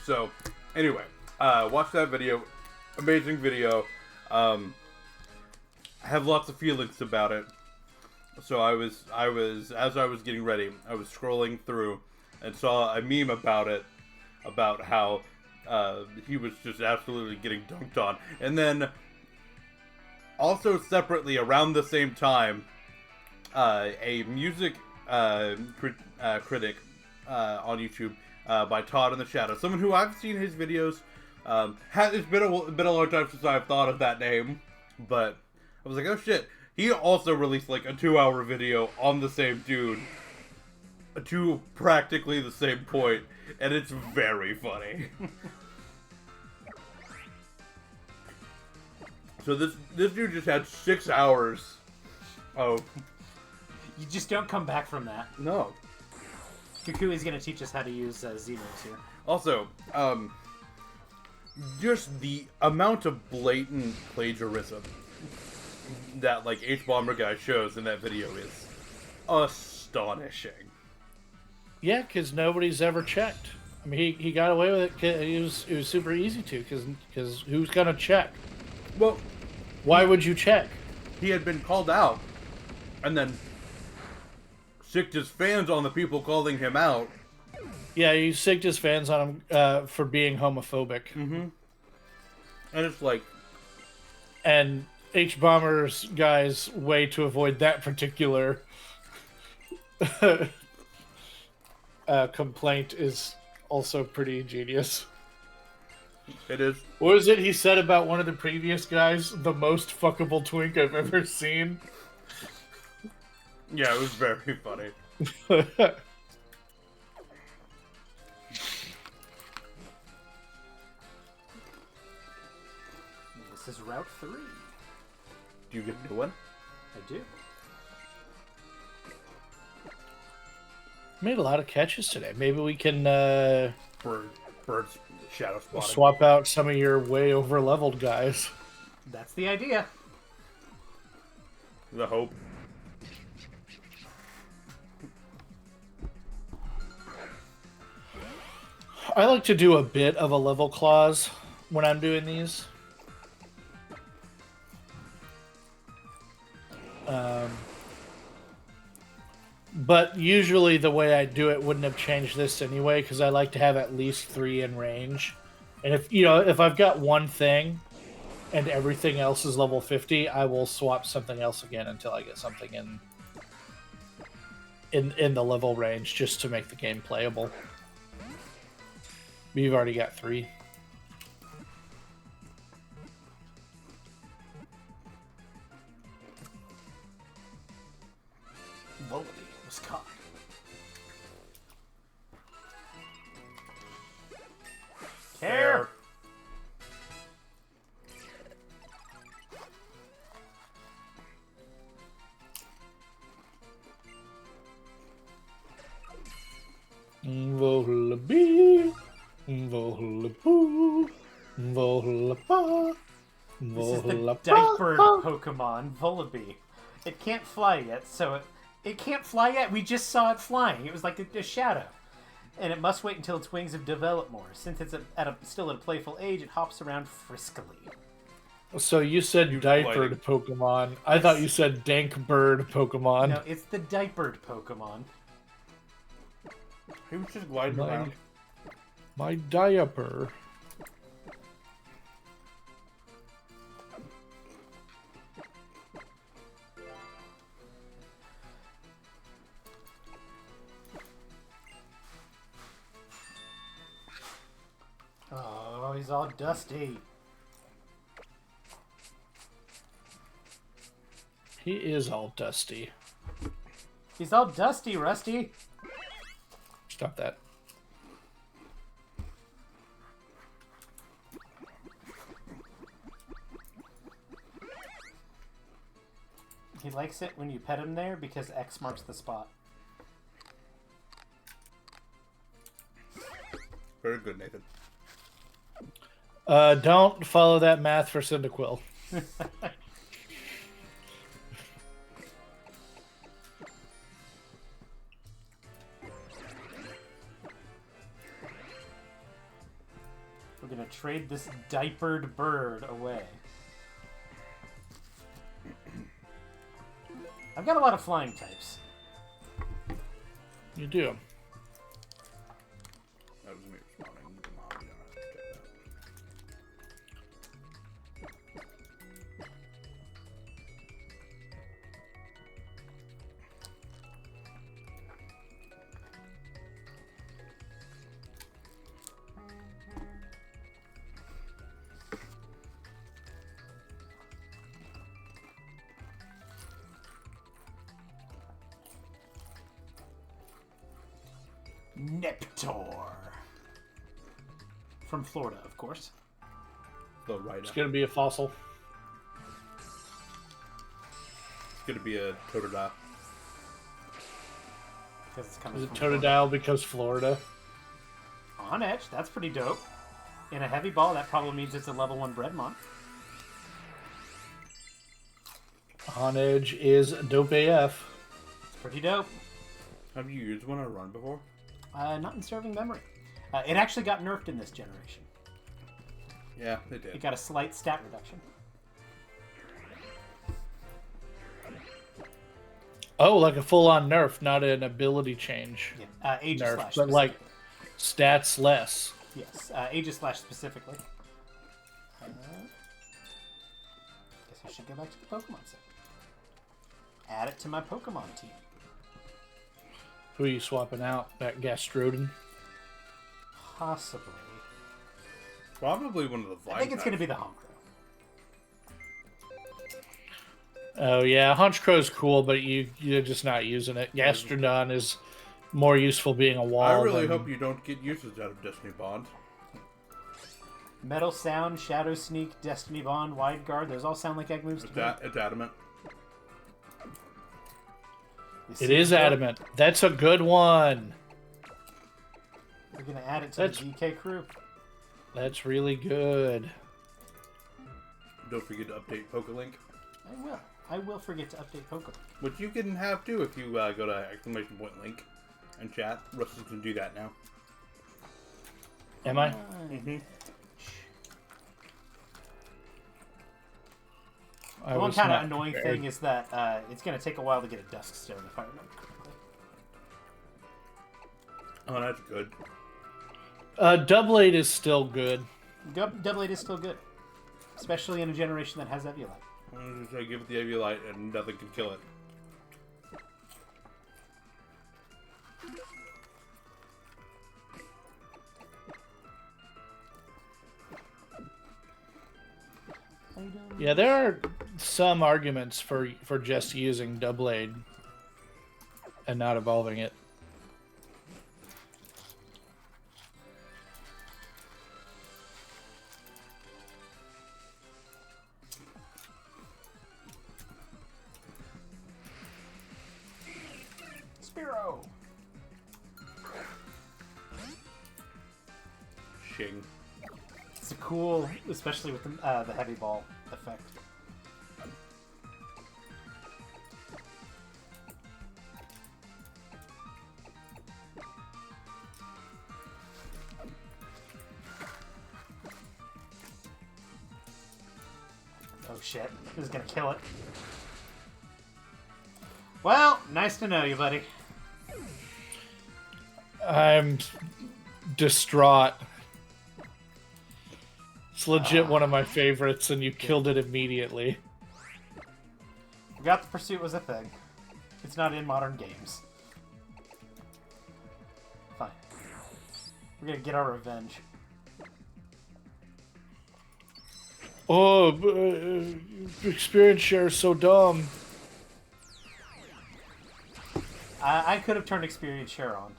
So, anyway, watch that video. Amazing video. I have lots of feelings about it. So as I was getting ready, I was scrolling through and saw a meme about it, about how he was just absolutely getting dunked on. And then, also separately, around the same time, a music critic on YouTube by Todd in the Shadow, someone who I've seen his videos. It's been a long time since I've thought of that name, but I was like, oh shit. He also released like a 2-hour video on the same dude to practically the same point, and it's very funny. So this dude just had 6 hours of... You just don't come back from that. No. Kukui's gonna teach us how to use Z-moves here. Also, just the amount of blatant plagiarism that like H. Bomber guy shows in that video is astonishing. Yeah, because nobody's ever checked. I mean, he got away with it. It was super easy to, because who's gonna check? Well, why would you check? He had been called out, and then sicked his fans on the people calling him out. Yeah, he sicked his fans on him for being homophobic. And it's like, and H. Bomber's guy's way to avoid that particular complaint is also pretty ingenious. It is. What was it he said about one of the previous guys? The most fuckable twink I've ever seen. Yeah, it was very funny. This is Route 3. Do you get a new one? I do. Made a lot of catches today. Maybe we can Birds shadow spotting. swap out some of your way over leveled guys. That's the idea. The hope. I like to do a bit of a level clause when I'm doing these. But usually the way I do it wouldn't have changed this anyway, because I like to have at least 3 in range. And if I've got one thing and everything else is level 50, I will swap something else again until I get something in the level range, just to make the game playable. But you've already got 3. Volabee, volaboo, volapa, This is the volapa. diapered Pokemon, Volibee. It can't fly yet, so it can't fly yet. We just saw it flying. It was like a shadow. And it must wait until its wings have developed more. Since it's still at a playful age, it hops around friskily. So you said diapered Pokemon. I thought you said dank bird Pokemon. No, it's the diapered Pokemon. He was just gliding around. My diaper. Oh, he's all dusty. He is all dusty. He's all dusty, Rusty. Stop that. He likes it when you pet him there because X marks the spot. Very good, Nathan. Don't follow that math for Cyndaquil. We're gonna trade this diapered bird away. I've got a lot of flying types. You do. That was me responding to Mom. You don't have to check that. Neptor. From Florida, of course. The right It's up. gonna be a fossil. It's gonna be a Totodile. Because it's coming Is it from Florida. Totodile because Florida? On edge, that's pretty dope. In a heavy ball, that probably means it's a level 1 Breadmon. On Edge is dope AF. It's pretty dope. Have you used one on a run before? Not in serving memory. It actually got nerfed in this generation. Yeah, it did. It got a slight stat reduction. Oh, like a full-on nerf, not an ability change. Yeah, Aegis Nerf, Slash. but like specifically. stats less. Yes, Aegis Slash specifically. Guess I should go back to the Pokemon set. Add it to my Pokemon team. Who are you swapping out? That Gastrodon? Possibly. Probably one of the Vine I think it's going to types. be the Honchkrow. Oh yeah, Honchkrow's cool, but you're just not using it. Gastrodon is more useful being a wall. I really than- hope you don't get usage out of Destiny Bond. Metal Sound, Shadow Sneak, Destiny Bond, Wide Guard. Those all sound like egg moves to me. It's adamant. It is adamant. That's a good one. We're going to add it to That's- the DK crew. That's really good. Don't forget to update PokeLink, I will. I will forget to update Pokemon. which you can have too if you go to !link and chat. Russ can do that now. Am I? Mm-hmm. I The one was kind of not annoying prepared. thing is that it's going to take a while to get a Dusk Stone, if I remember correctly. Oh, that's good. Doublade is still good. Double 8 is still good. Especially in a generation that has Eviolite. I'm just gonna give it the Eviolite and nothing can kill it. Yeah, there are some arguments for just using Doublade and not evolving it. Spearow! Ching. It's a cool, especially with the heavy ball effect. Oh shit, this is gonna kill it. Well, nice to know you, buddy. I'm distraught. It's legit one of my favorites, and you killed it immediately. Forgot the pursuit was a thing. It's not in modern games. Fine. We're gonna get our revenge. Oh, experience share is so dumb. I could have turned experience share on.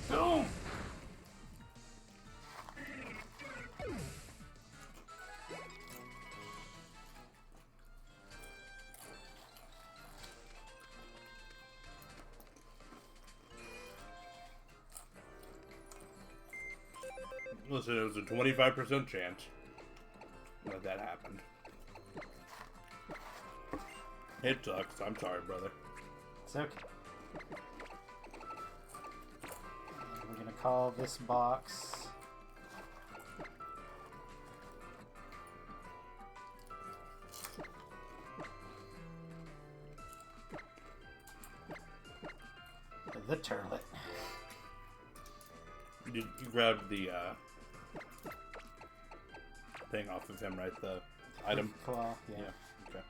Boom! Listen, it was a 25% chance that happened. It sucks. I'm sorry, brother. It's okay. And we're gonna call this box. The turlet. You grabbed the thing off of him, right? The item? Claw, yeah. Okay.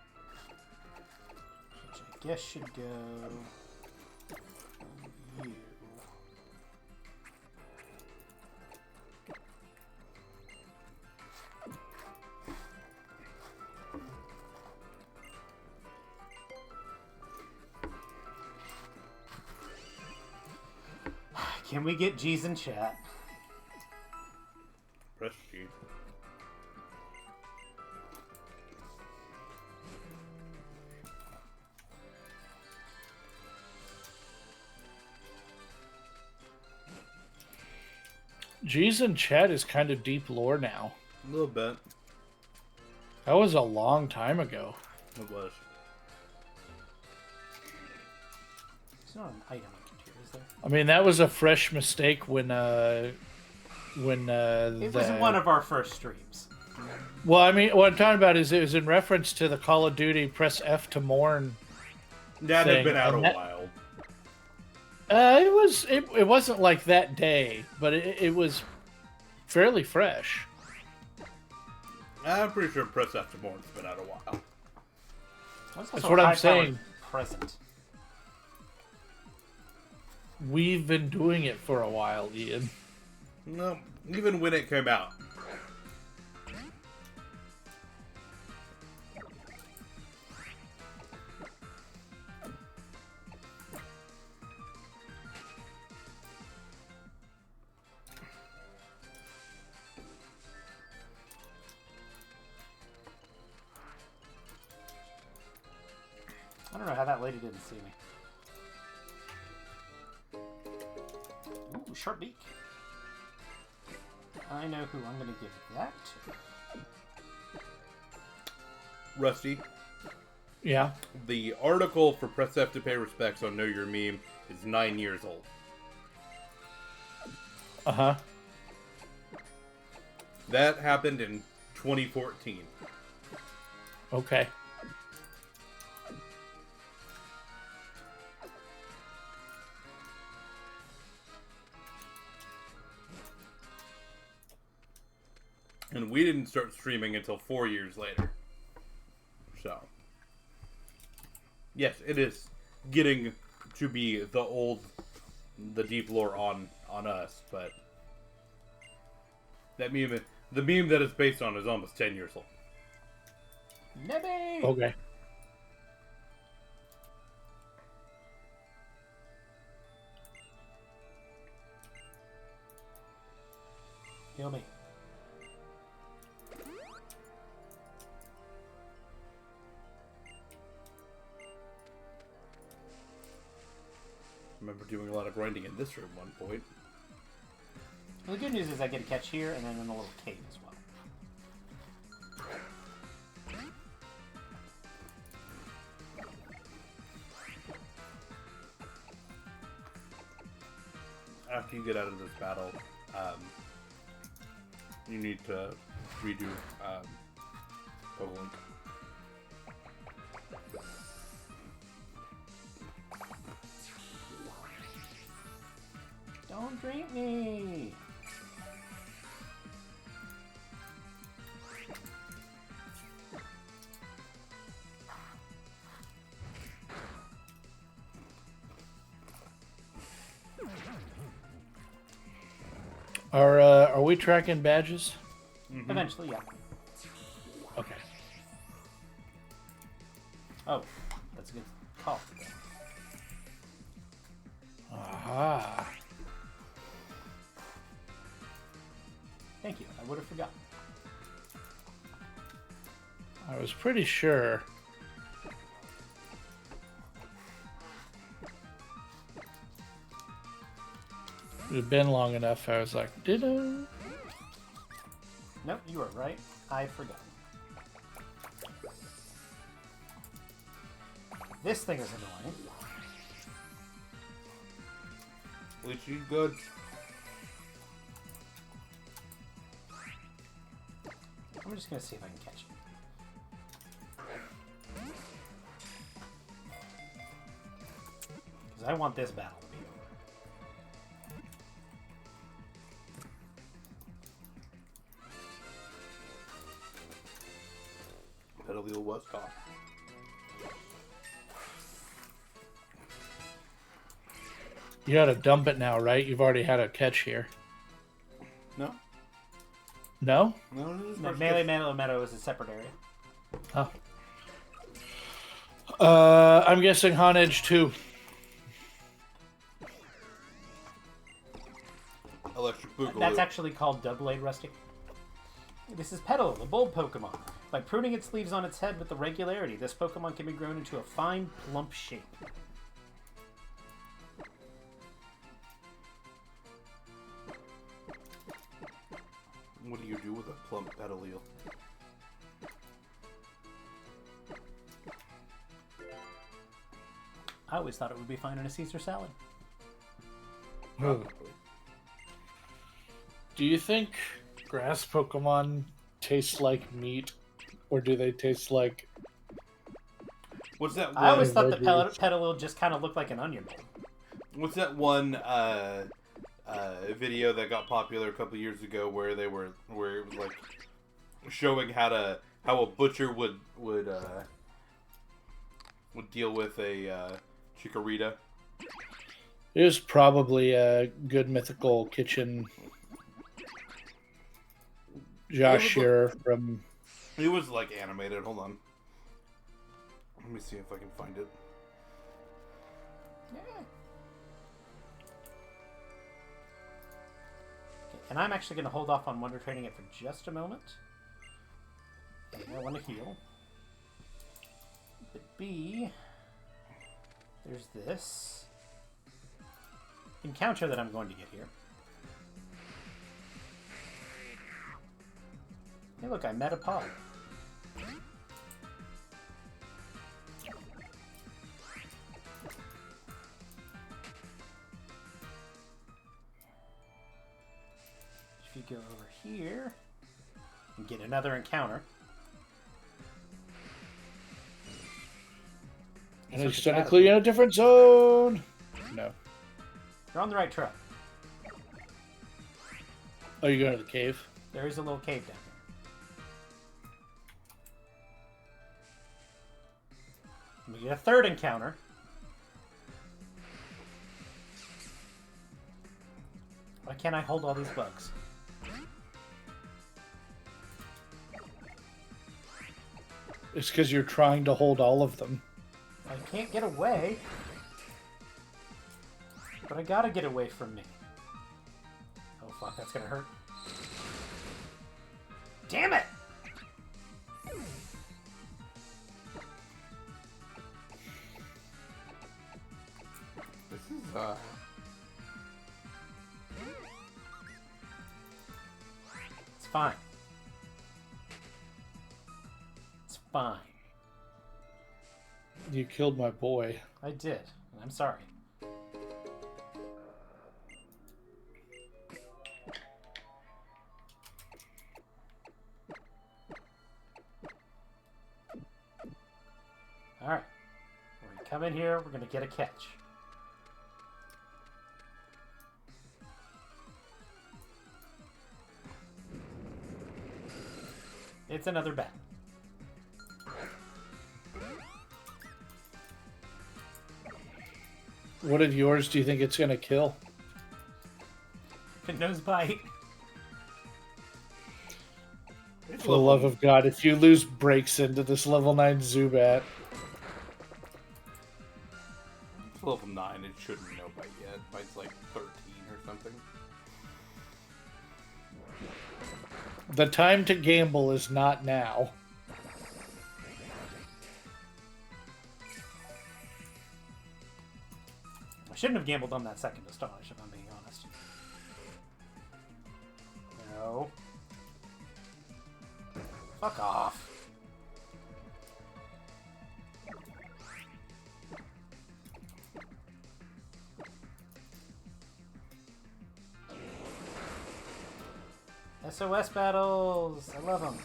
Which I guess should go on you. Can we get G's in chat? Press G. G's in chat is kind of deep lore now. A little bit. That was a long time ago. It was. It's not an item I can do, is there? I mean, that was a fresh mistake when It was one of our first streams. Well, I mean, what I'm talking about is it was in reference to the Call of Duty press F to mourn. That thing. had been out And a while. It wasn't like that day, but it was fairly fresh. I'm pretty sure Press F to Mourn's been out a while. That's what I'm saying. Present. We've been doing it for a while, Ian. No, even when it came out. I don't know how that lady didn't see me. Ooh, sharp beak. I know who I'm going to give that to. Rusty, Yeah. the article for Press F to pay respects on Know Your Meme is 9 years old. Uh-huh. That happened in 2014. Okay. And we didn't start streaming until 4 years later. So, yes, it is getting to be the deep lore on us, but that meme, the meme that it's based on is almost 10 years old. Nebby! Okay. Heal me. remember doing a lot of grinding in this room at one point. Well, the good news is I get a catch here and then in the little cave as well. After you get out of this battle, you need to redo Link. Don't drink me! Are we tracking badges? Mm-hmm. Eventually, yeah. Okay. Oh, that's a good call. Aha. Thank you. I would have forgotten. I was pretty sure. It had been long enough. I was like, did I? Nope, you were right. I forgot. This thing is annoying. At least she's good. I'm just gonna see if I can catch it. Because I want this battle to be over. Pedal wheel was caught. You gotta dump it now, right? You've already had a catch here. No? No? No, Melee Meadow is a separate area. Oh. I'm guessing Han Edge 2. Electric Boogaloo. That's actually called Double-Blade Rustic. This is Petal, the bold Pokemon. By pruning its leaves on its head with the regularity, this Pokemon can be grown into a fine, plump shape. What do you do with a plump pedal eel? I always thought it would be fine in a Caesar salad. Do you think grass Pokemon taste like meat, or do they taste like... What's that one? I always thought the Petal just kind of looked like an onion bowl. What's that one video that got popular a couple years ago where it was like showing how a butcher would deal with a chikorita? It was probably a good mythical kitchen. Josh Shearer from... It was like animated. Hold on. Let me see if I can find it. Yeah. And I'm actually going to hold off on Wonder Training it for just a moment. And I want to heal. But B, there's this encounter that I'm going to get here. Hey, look, I met a pod. If you go over here and get another encounter. And it's technically in a different zone. No. You're on the right track. Oh, you're going to the cave? There is a little cave down here. We get a third encounter. Why can't I hold all these bugs? It's because you're trying to hold all of them. I can't get away. But I gotta get away from me. Oh fuck, that's gonna hurt. Damn it! This It's fine. It's fine. You killed my boy. I did. I'm sorry. Alright. When we come in here, we're going to get a catch. It's another bat. What of yours do you think it's going to kill? If it nose bite. For the love of God, if you lose breaks into this level 9 Zubat. It's level 9, it shouldn't know bite yet. Bite's like 13 or something. The time to gamble is not now. I shouldn't have gambled on that second Astonish, if I'm being honest. No. Fuck off. SOS battles! I love them.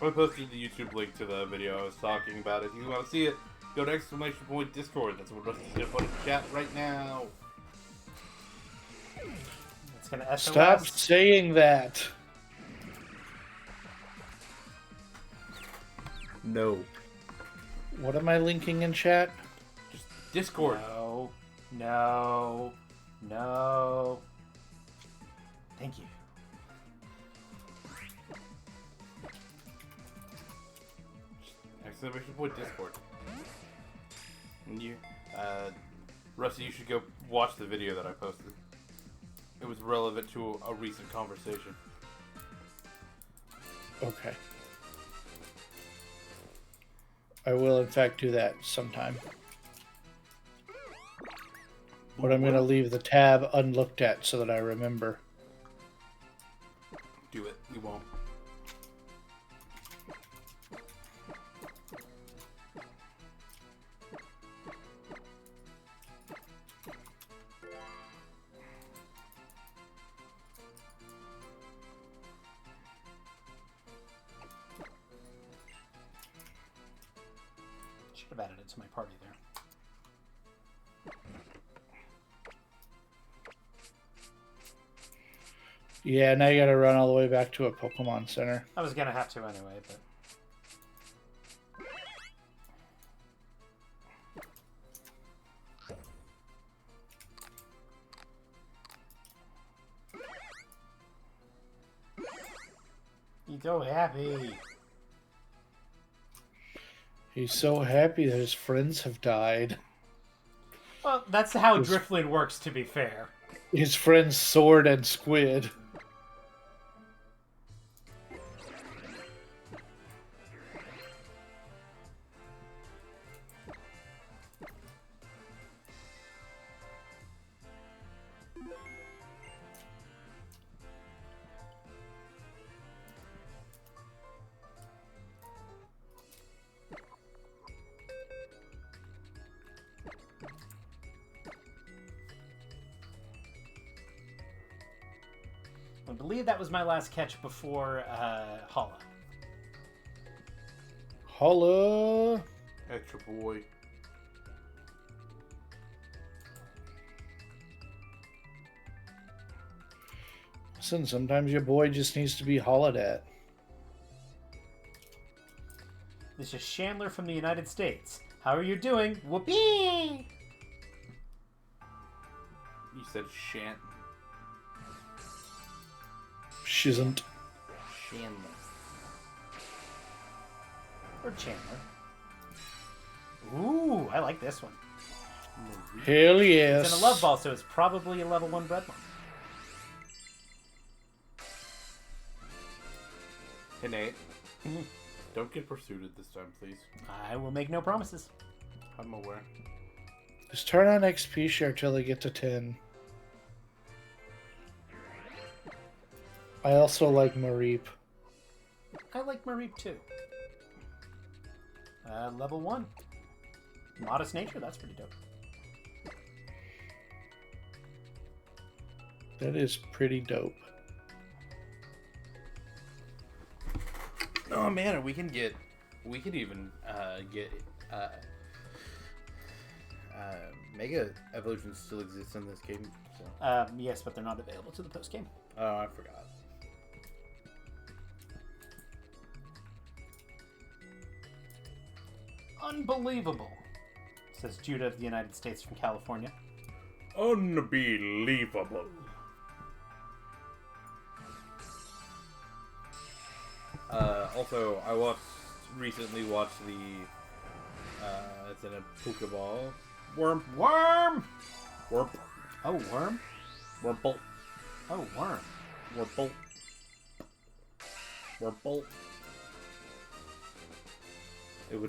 I posted the YouTube link to the video I was talking about. If you want to see it, go to !Discord. That's what Rusty's going to put in chat right now. It's gonna SOS. Stop saying that. No. What am I linking in chat? Just Discord. No. No. No. Thank you. !Discord. And you, Rusty, you should go watch the video that I posted. It was relevant to a recent conversation. Okay. I will, in fact, do that sometime. But I'm going to leave the tab unlooked at so that I remember. Do it. You won't. Should have added it to my party there. Yeah, now you got to run all the way back to a Pokemon Center. I was gonna have to anyway, but... He's so happy. He's so happy that his friends have died. Well, that's how Drifloon works, to be fair. His friends Sword and Squid. I believe that was my last catch before Holla. Holla! Extra boy. Listen, sometimes your boy just needs to be hollered at. This is Chandler from the United States. How are you doing? Whoopee! You said shan't. Shiznt. Chandler. Or Chandler. Ooh, I like this one. Hell yes. It's in a love ball, so it's probably a level 1 Breadmon. Innate. Don't get pursued this time, please. I will make no promises. I'm aware. Just turn on XP share till they get to 10. I also like Mareep. I like Mareep too. Level 1. Modest nature, that's pretty dope. That is pretty dope. Oh man, we can even get Mega Evolution still exists in this game. So. Yes, but they're not available to the post game. Oh, I forgot. Unbelievable, says Judah of the United States from California. Unbelievable. Also, I recently watched the it's in a Pokeball. Worm. Oh, worm? Wurmple. Oh, worm. Wurmple. Wurmple.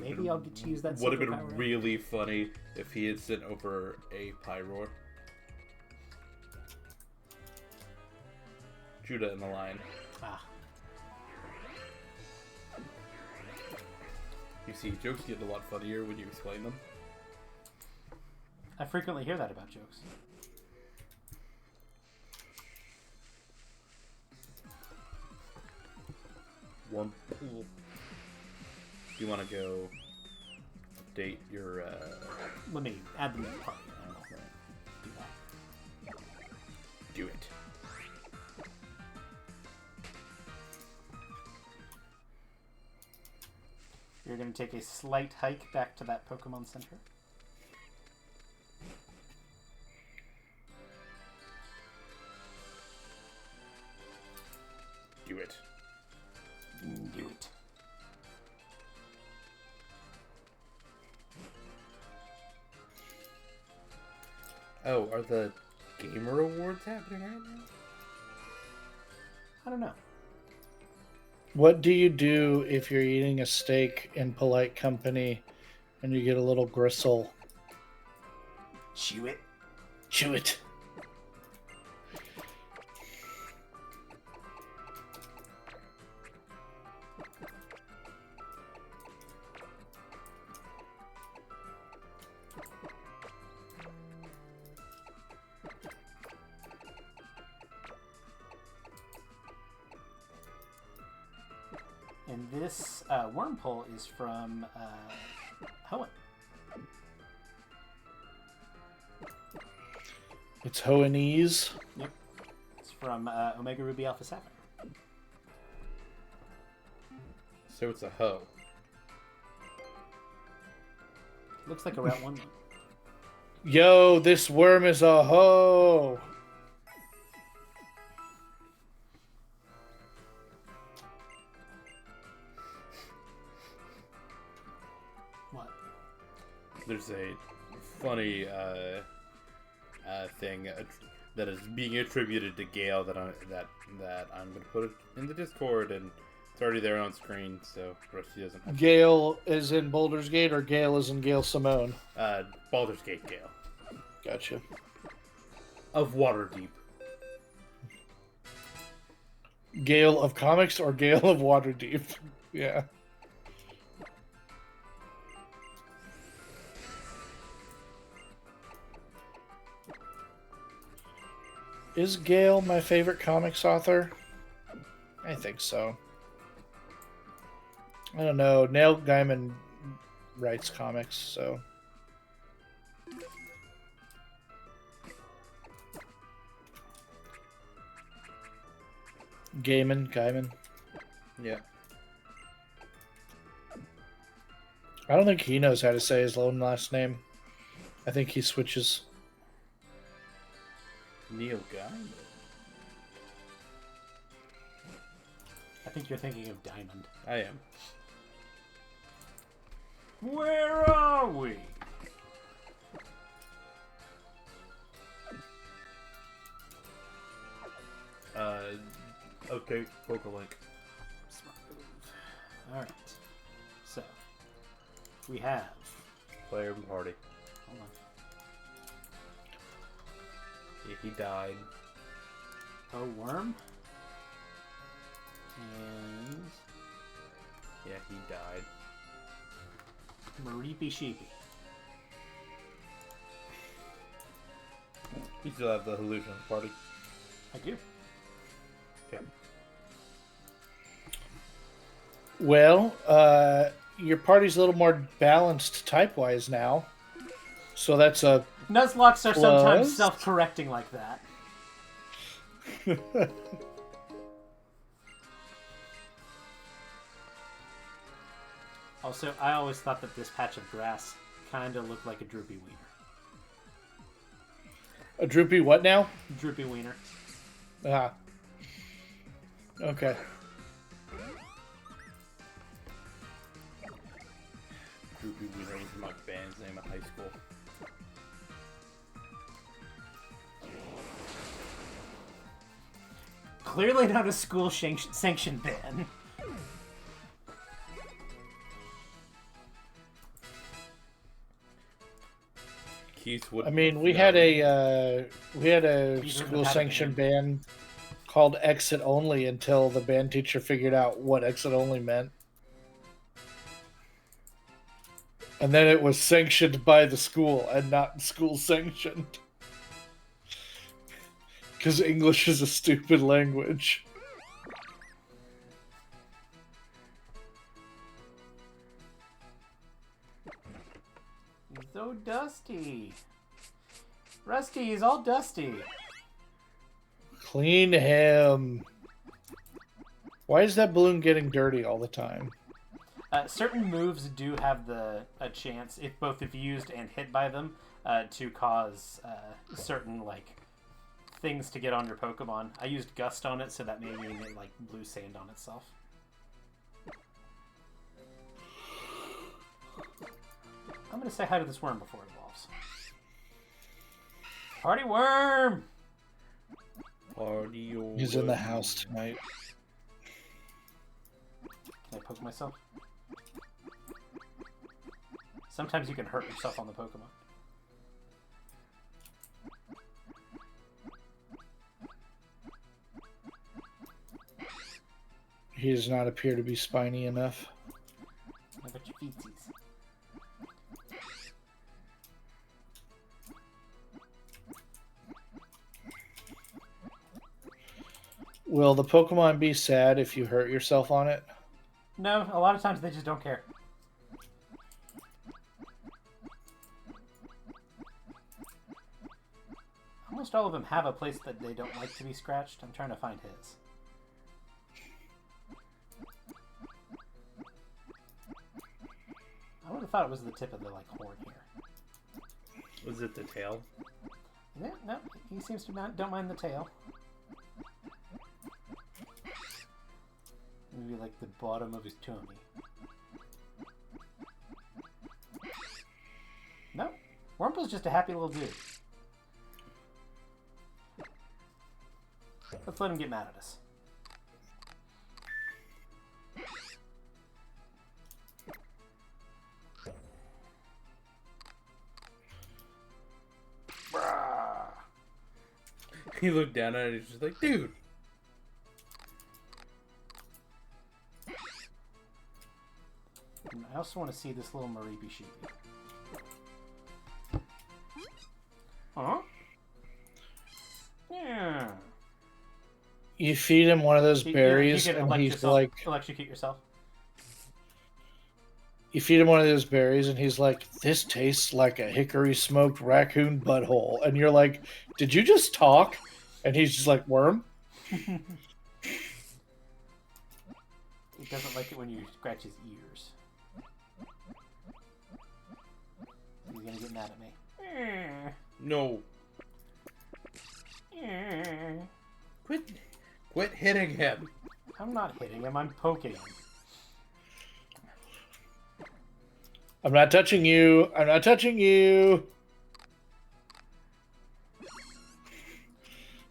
Maybe I'll get to use that. Would have been superpower. really funny if he had sent over a Pyroar. Judah in the line. Ah. You see, jokes get a lot funnier when you explain them. I frequently hear that about jokes. Wurmple. Do you want to go update your Let me add them to the party. I don't know if I do that. do it. You're going to take a slight hike back to that Pokemon Center. Do it. Do it. Oh, are the Gamer Awards happening right now? I don't know. What do you do if you're eating a steak in polite company and you get a little gristle? Chew it. Chew it. And this Wurmple is from Hoenn. It's Hoenese. Yep. It's from Omega Ruby Alpha Sapphire. So it's a hoe. Looks like a Route 1. Yo, this worm is a hoe. What? There's a funny thing that is being attributed to Gale that I'm gonna put it in the Discord, and it's already there on screen, so Rusty doesn't have Gale is in Boulder's Gate, or Gale is in Gale Simone? Baldur's Gate Gale Gotcha. of Waterdeep. Gale of Comics or Gale of Waterdeep? Yeah. Is Gale my favorite comics author? I think so. I don't know. Neil Gaiman writes comics, so. Gaiman. Yeah. I don't think he knows how to say his own last name. I think he switches. Neil Gaiman. I think you're thinking of Diamond. I am. Where are we? Okay, Pokelink. Smart move. Alright. we have... Player and party. Hold on. Yeah, he died. Oh, worm. And... Yeah, he died. Mareepy Sheepy. You still have the hallucination party. I do. Okay. Well, your party's a little more balanced type-wise now. So that's a... Nuzlockes are sometimes Plus. self-correcting like that. Also, I always thought that this patch of grass kind of looked like a droopy wiener. A droopy what now? Droopy wiener. Ah. Okay. Droopy Wiener was my band's name in high school. Clearly not a school sanctioned band. Keith would. I mean, we had a wouldn't school have had a sanctioned band called Exit Only until the band teacher figured out what Exit Only meant. And then it was sanctioned by the school and not school sanctioned. Because English is a stupid language. So dusty. Rusty is all dusty. Clean him. Why is that balloon getting dirty all the time? Certain moves do have a chance, if both if used and hit by them, to cause certain like things to get on your Pokemon. I used Gust on it, so that made it like blue sand on itself. I'm gonna say hi to this worm before it evolves. Party worm! Party over. He's in the house tonight. Can I poke myself? Sometimes you can hurt yourself on the Pokemon. He does not appear to be spiny enough. How about your feetsies? Will the Pokemon be sad if you hurt yourself on it? No, a lot of times they just don't care. Almost all of them have a place that they don't like to be scratched. I'm trying to find his. I would have thought it was the tip of the like horn here. Was it the tail? Yeah, no, he seems to don't mind the tail. Maybe like the bottom of his tummy. No, Wurmple's just a happy little dude. Let's let him get mad at us. He looked down at it and he's just like, dude. And I also want to see this little Mareepy sheepy. Huh? Yeah. You feed him one of those berries, you can and he's like, electrocute yourself. you feed him one of those berries, and he's like, this tastes like a hickory smoked raccoon butthole. And you're like, did you just talk? And he's just like, worm? He doesn't like it when you scratch his ears. He's gonna get mad at me. No. Quit hitting him. I'm not hitting him, I'm poking him. I'm not touching you. I'm not touching you.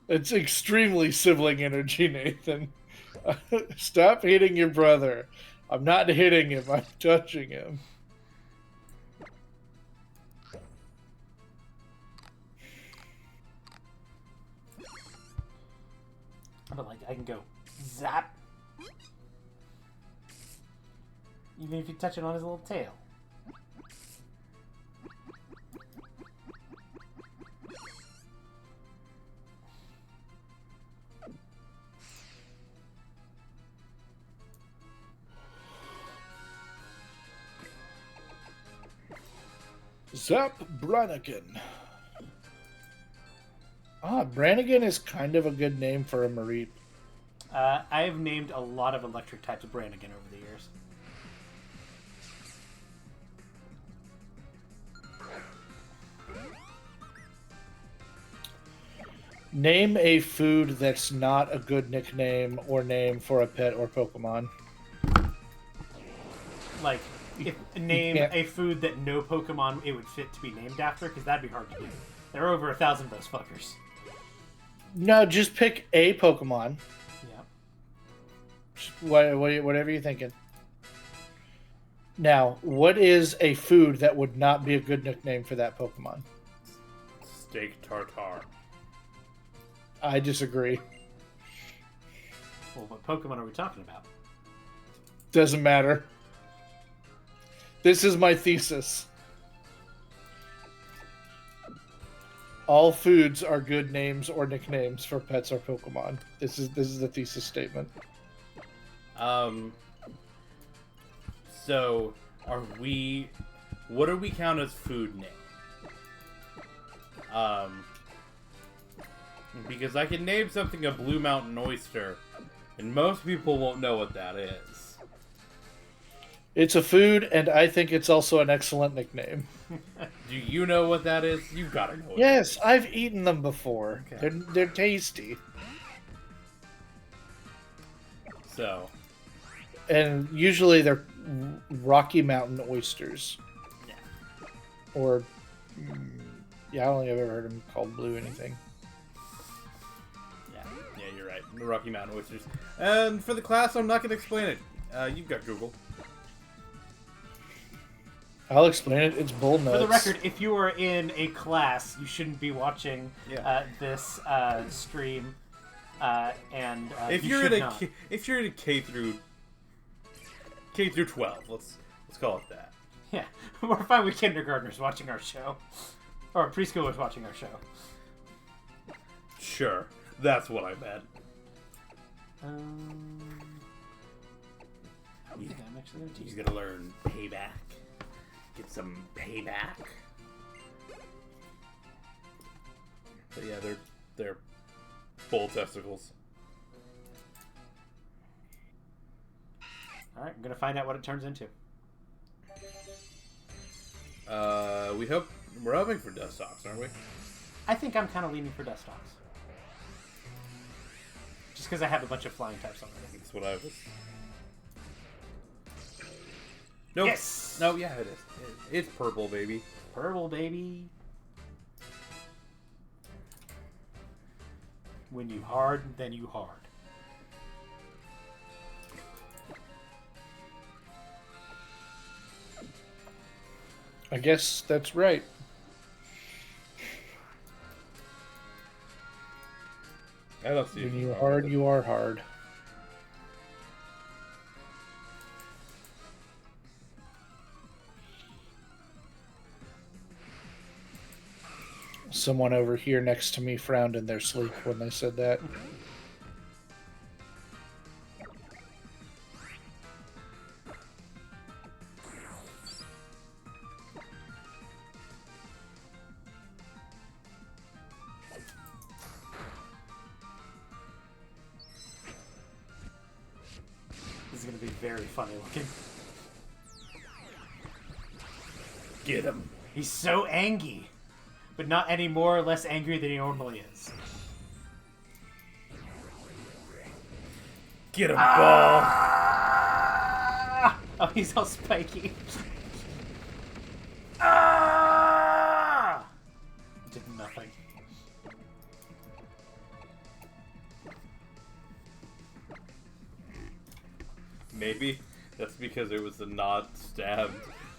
It's extremely sibling energy, Nathan. Uh, Stop hitting your brother. I'm not hitting him. I'm touching him. I can go zap. Even if you touch it on his little tail. Zap Brannigan. Brannigan is kind of a good name for a Mareep. I have named a lot of electric types of Brannigan over the years. Name a food that's not a good nickname or name for a pet or Pokemon. Like, name a food that no Pokemon it would fit to be named after, because that'd be hard to do. There are over 1,000 of those fuckers. No, just pick a Pokemon. Yeah. Whatever you're thinking. Now, what is a food that would not be a good nickname for that Pokemon? Steak tartare. I disagree. Well, what Pokemon are we talking about? Doesn't matter. This is my thesis. All foods are good names or nicknames for pets or Pokemon. This is the thesis statement. So, what do we count as food name? Because I can name something a Blue Mountain Oyster, and most people won't know what that is. It's a food, and I think it's also an excellent nickname. Do you know what that is? You've got to know what Yes, I've eaten them before. Okay. They're tasty. So, And usually they're Rocky Mountain oysters. Yeah. Or, yeah, I don't think I've ever heard them called blue anything. yeah, you're right. The Rocky Mountain Oysters. And for the class, I'm not going to explain it. You've got Google. I'll explain it. It's bull nuts. For the record, if you are in a class, you shouldn't be watching this stream. If you're in a K through 12, let's call it that. Yeah, we're fine with kindergartners watching our show, or preschoolers watching our show. Sure, that's what I meant. I think I'm actually going to teach He's gonna learn payback. Get some payback. But yeah, they're bull testicles. All right, I'm going to find out what it turns into. We're hoping for Dustox, aren't we? I think I'm kind of leaning for Dustox. Just because I have a bunch of flying types already. That's what I was. Nope. Yes! No, yeah, it is. It's purple, baby. Purple, baby. When you hard, then you hard. I guess that's right. I don't see When anything you wrong hard, with it. you are hard. Someone over here next to me frowned in their sleep when they said that. This is going to be very funny looking. Get him. He's so angry, but not any more or less angry than he normally is. Get him, ball. Ah! Oh, he's all spiky. Ah! Did nothing. Maybe that's because it was a not stabbed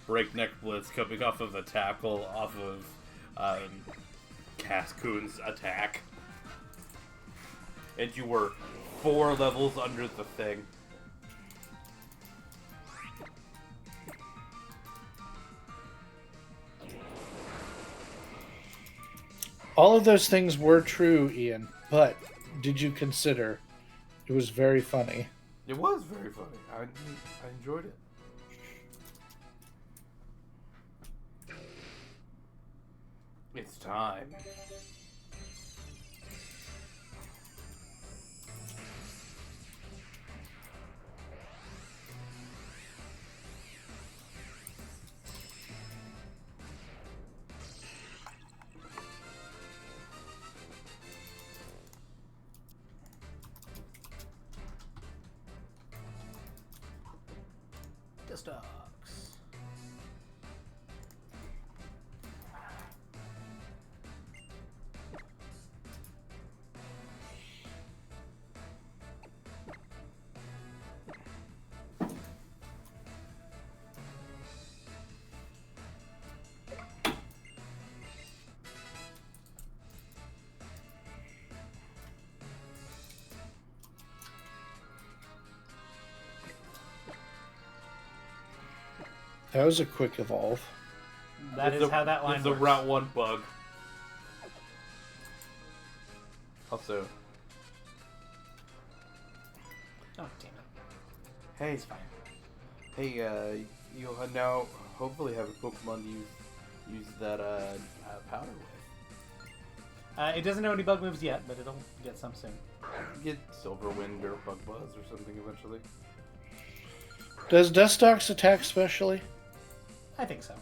breakneck blitz coming off of a tackle off of Cascoon's attack. and you were 4 levels under the thing. All of those things were true, Ian, but did you consider it was very funny? It was very funny. I enjoyed it. It's time. Stocks. That was a quick evolve. That is how that line works. works. It's a Route 1 bug. Also, Oh, damn it. hey, It's fine. hey, you'll now hopefully have a Pokemon to use that powder with. It doesn't know any bug moves yet, but it'll get some soon. Get Silverwind or Bug Buzz or something eventually. Does Dustox attack specially? I think so.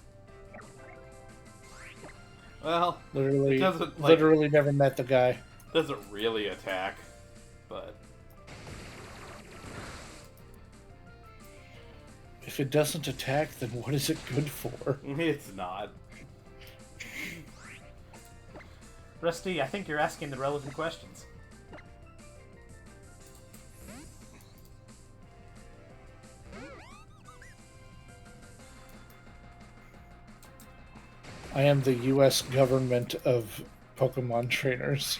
Well, Literally, it doesn't, literally never met the guy. doesn't really attack, but If it doesn't attack, then what is it good for? it's not. Rusty, I think you're asking the relevant questions. I am the U.S. government of Pokemon trainers.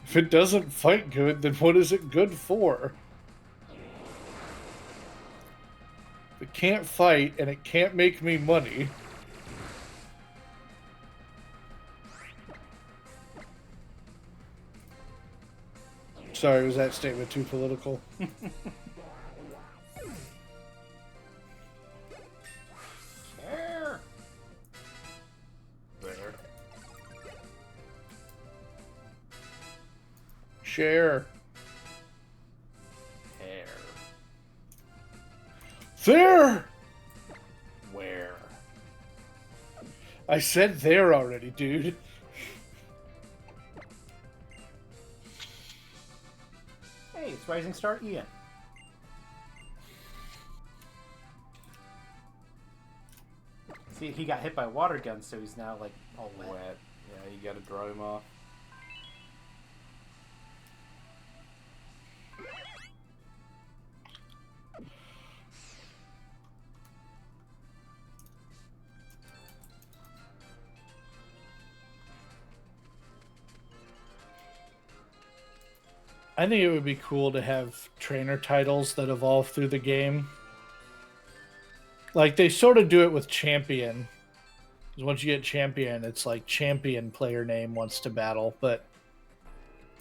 If it doesn't fight good, then what is it good for? If it can't fight and it can't make me money. Sorry, was that statement too political? Sure. There. Share. Hair. There! Where? I said there already, dude. Hey, it's Rising Star Ian. See, he got hit by a water gun, so he's now, like, all wet. Wet. Yeah, you gotta dry him off. I think it would be cool to have trainer titles that evolve through the game. Like, they sort of do it with Champion. 'Cause once you get Champion, it's like Champion player name wants to battle, but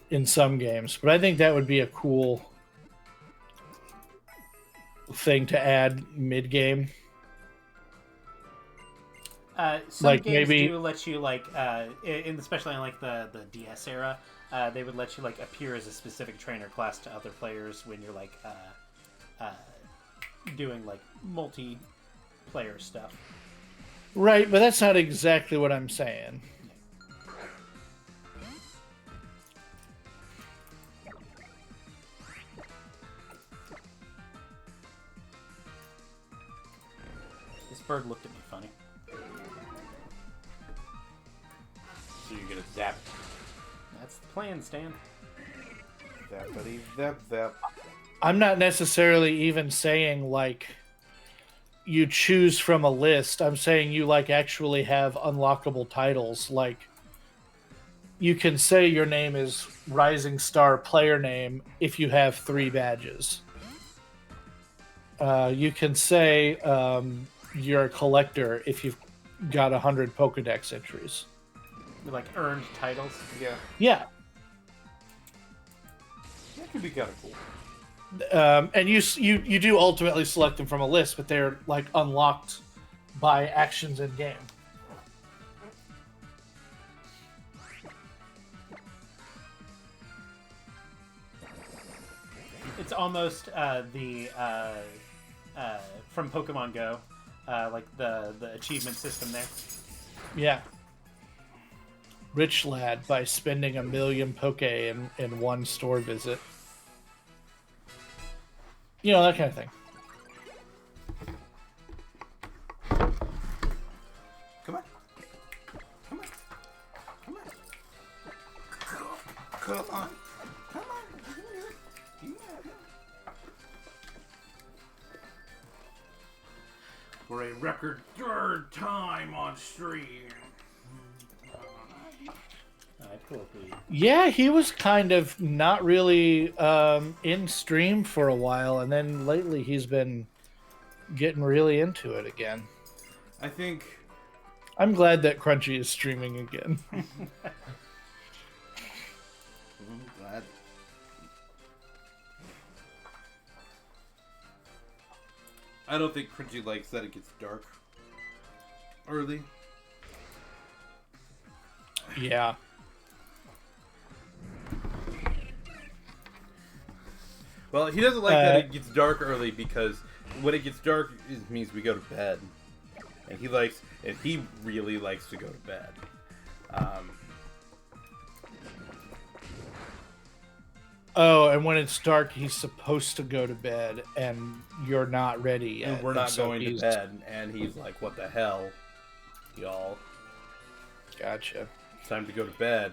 in some games. But I think that would be a cool thing to add mid-game. Some Like, games maybe- do let you, like, especially in, like, the DS era, they would let you, like, appear as a specific trainer class to other players when you're, like, doing, like, multiplayer stuff. Right, but that's not exactly what I'm saying. This bird looked at me funny. So you're gonna zap. That's the plan, Stan. Zappity zap zap. I'm not necessarily even saying, like, you choose from a list. I'm saying you, like, actually have unlockable titles. Like, you can say your name is Rising Star Player Name if you have 3 badges. You can say you're a collector if you've got 100 Pokedex entries. Like earned titles. Yeah, Yeah. that could be kind of cool. And you do ultimately select them from a list, but they're like unlocked by actions in game. It's almost from Pokemon Go, like the achievement system there. Yeah. Rich lad by spending 1 million Poke in one store visit. You know, that kind of thing. Come on. Come on. Come on. Come on. Come on. For a record 3rd time on stream. Alright, cool. Yeah, he was kind of not really in stream for a while, and then lately he's been getting really into it again. I think I'm glad that Crunchy is streaming again. I'm glad. I don't think Crunchy likes that it gets dark early. Yeah. Well, he doesn't like that it gets dark early because when it gets dark, it means we go to bed, and he really likes to go to bed. Oh, and when it's dark, he's supposed to go to bed, and you're not ready yet. And we're not going to bed, and he's like, "What the hell, y'all? Gotcha. It's time to go to bed."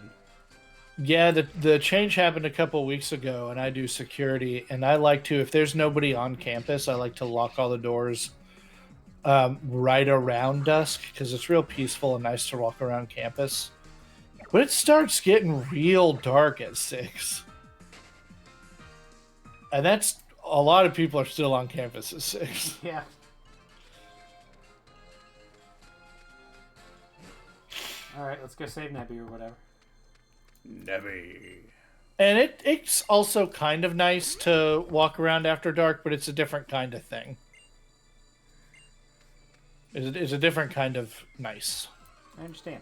Yeah, the change happened a couple weeks ago, and I do security, and I like to, if there's nobody on campus, I like to lock all the doors right around dusk, because it's real peaceful and nice to walk around campus. But it starts getting real dark at 6. And that's, a lot of people are still on campus at 6. Yeah. Alright, let's go save Nebby or whatever. Nebby. And it's also kind of nice to walk around after dark, but it's a different kind of thing. It's a different kind of nice. I understand.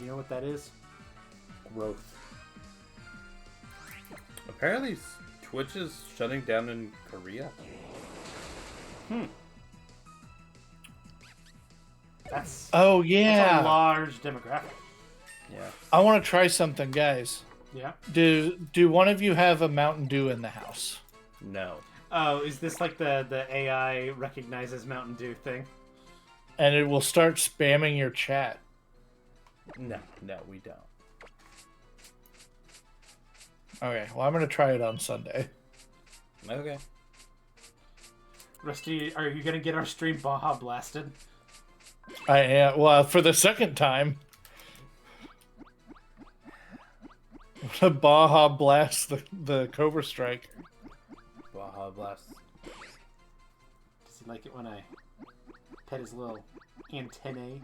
You know what that is? Growth. Apparently, Twitch is shutting down in Korea. That's Oh, that's yeah. a large demographic. Yeah. I want to try something, guys. Yeah. Do one of you have a Mountain Dew in the house? No. Oh, is this like the AI recognizes Mountain Dew thing? And it will start spamming your chat. No, we don't. Okay, well, I'm going to try it on Sunday. Okay. Rusty, are you gonna get our stream Baja blasted? I am. Well, for the second time. Baja blast the Cobra Strike. Baja Blast. Does he like it when I pet his little antennae?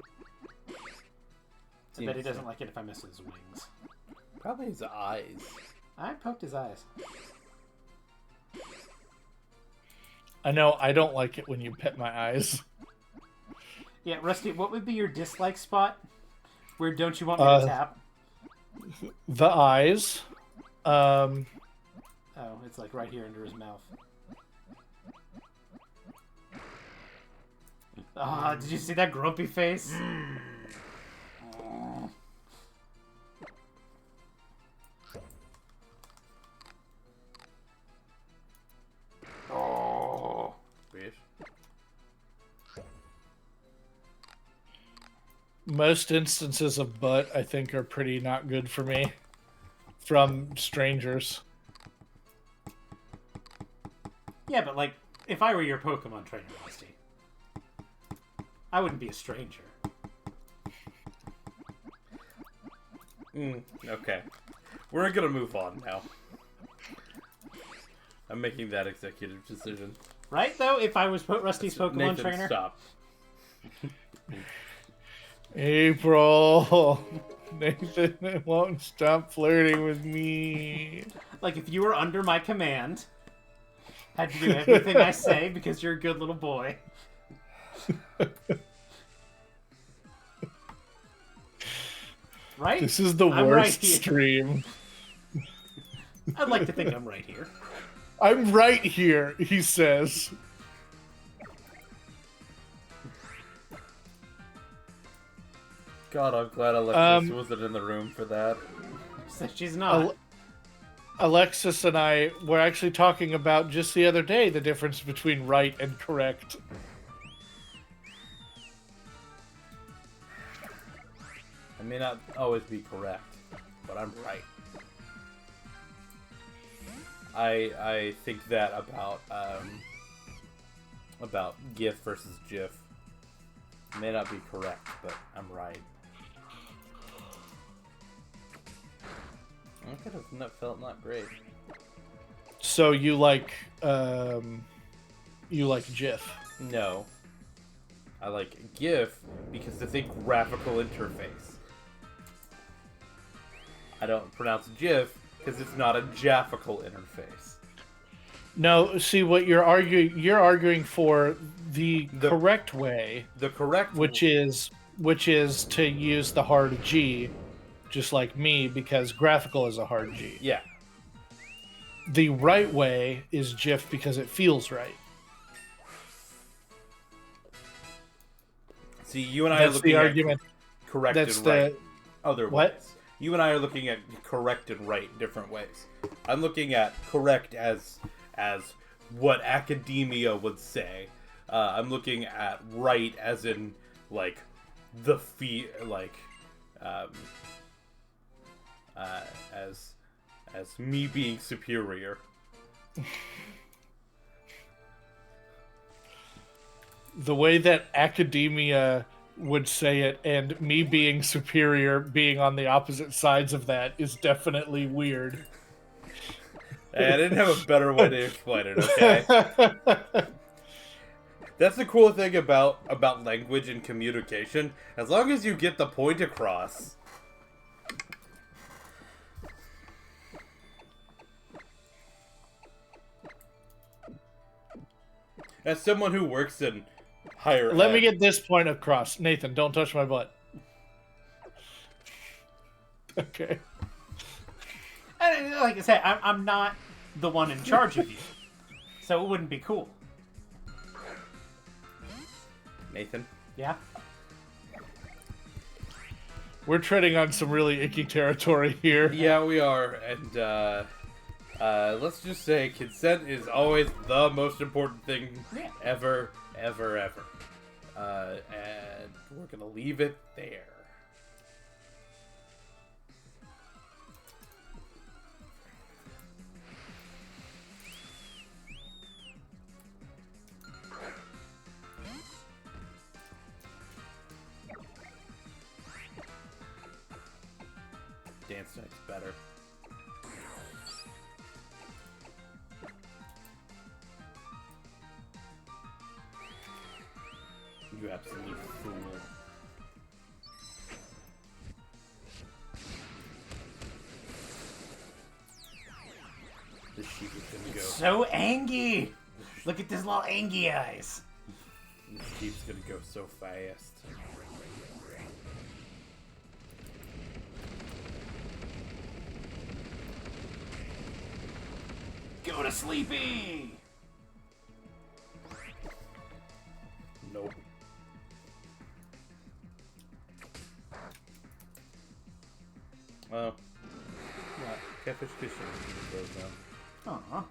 I bet he doesn't like it if I mess with his wings. Probably his eyes. I poked his eyes. I know, I don't like it when you pet my eyes. Yeah, Rusty, what would be your dislike spot? Where don't you want me to tap? The eyes. Oh, it's like right here under his mouth. Ah, did you see that grumpy face? most instances of butt, I think, are pretty not good for me from strangers. Yeah, but like, if I were your Pokemon trainer, Rusty, I wouldn't be a stranger. Okay. We're gonna move on now. I'm making that executive decision. Right, though? If I was Rusty's Pokemon Nathan, trainer? stop. April, Nathan won't stop flirting with me. Like, if you were under my command, had to do everything I say because you're a good little boy. Right? This is the I'm worst right here. stream. I'd like to think I'm right here. I'm right here, he says. God, I'm glad Alexis wasn't in the room for that. So she's not. Alexis and I were actually talking about just the other day the difference between right and correct. I may not always be correct, but I'm right. I think that about GIF versus GIF. May not be correct, but I'm right. I could have felt not great. So you like GIF? No. I like GIF because it's a graphical interface. I don't pronounce GIF because it's not a jaffical interface. No, see what you're arguing for the correct way. The correct which is to use the hard G, just like me, because graphical is a hard G. Yeah. The right way is GIF because it feels right. See, you and I are looking at correct and right other ways. You and I are looking at correct and right different ways. I'm looking at correct as what academia would say. I'm looking at right as in like the as me being superior. The way that academia would say it and me being superior being on the opposite sides of that is definitely weird. Hey, I didn't have a better way to explain it, okay? That's the cool thing about language and communication. As long as you get the point across. As someone who works in higher Let ed, me get this point across. Nathan, don't touch my butt. Okay. And like I said, I'm not the one in charge of you, so it wouldn't be cool. Nathan? Yeah? We're treading on some really icky territory here. Yeah, we are, and let's just say consent is always the most important thing ever. And we're gonna leave it there. Dance Night's better. You absolute fool. This sheep is gonna go. So angry! Look at this little angry eyes. This sheep's gonna go so fast. Go to sleepy! Nope. Well, catfish fishing goes now. Aw.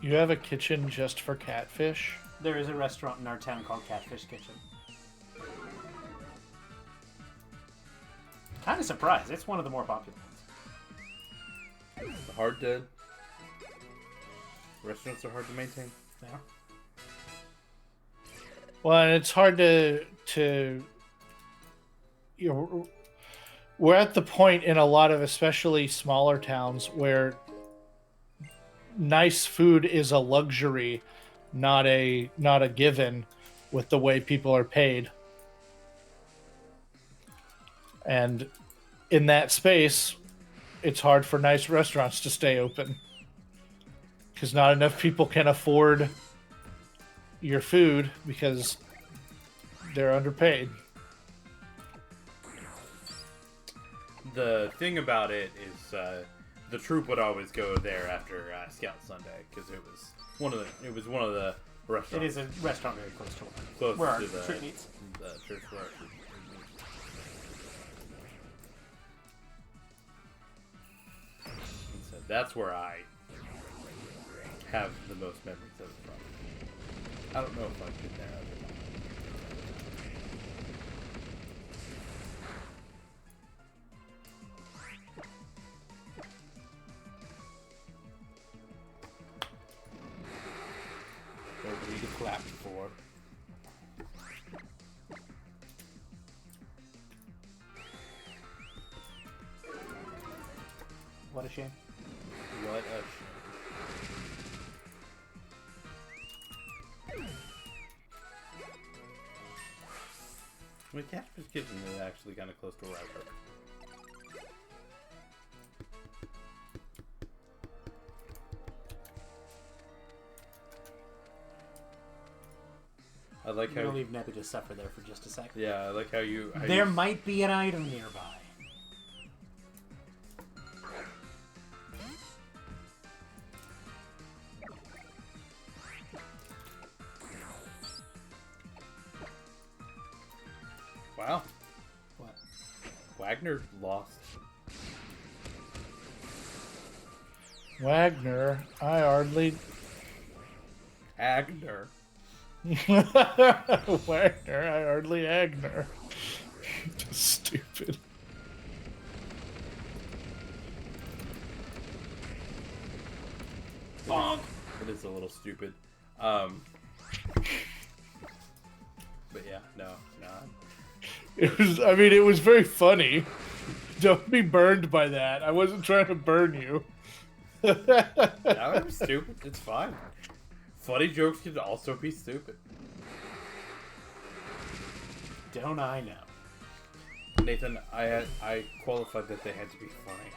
You have a kitchen just for catfish? There is a restaurant in our town called Catfish Kitchen. Kind of surprised. It's one of the more popular ones. Hard to... Restaurants are hard to maintain. Yeah. Well, and it's hard to we're at the point in a lot of especially smaller towns where nice food is a luxury, not a given with the way people are paid. And in that space, it's hard for nice restaurants to stay open because not enough people can afford your food because they're underpaid. The thing about it is the troop would always go there after Scout Sunday because it was one of the restaurants. It is a restaurant very close to Close our to the troop meets. The church where our troop meets. And so that's where I have the most memories of it from. I don't know if I've been there other than nobody to clap for. What a shame. What a shame. I mean, Catfish Kitchen is actually kind of close to where I work. I like I'm how gonna leave Nebby to suffer there for just a second. yeah, I like how you. There might be an item nearby. Wow, What? Wagner lost. Wagner, I hardly. Agner. Wagner, I hardly Agner. Stupid. Bonk. It is a little stupid. But yeah, no. It was. I mean, it was very funny. Don't be burned by that. I wasn't trying to burn you. No, it was stupid. It's fine. Funny jokes can also be stupid. Don't I know? Nathan, I qualified that they had to be funny.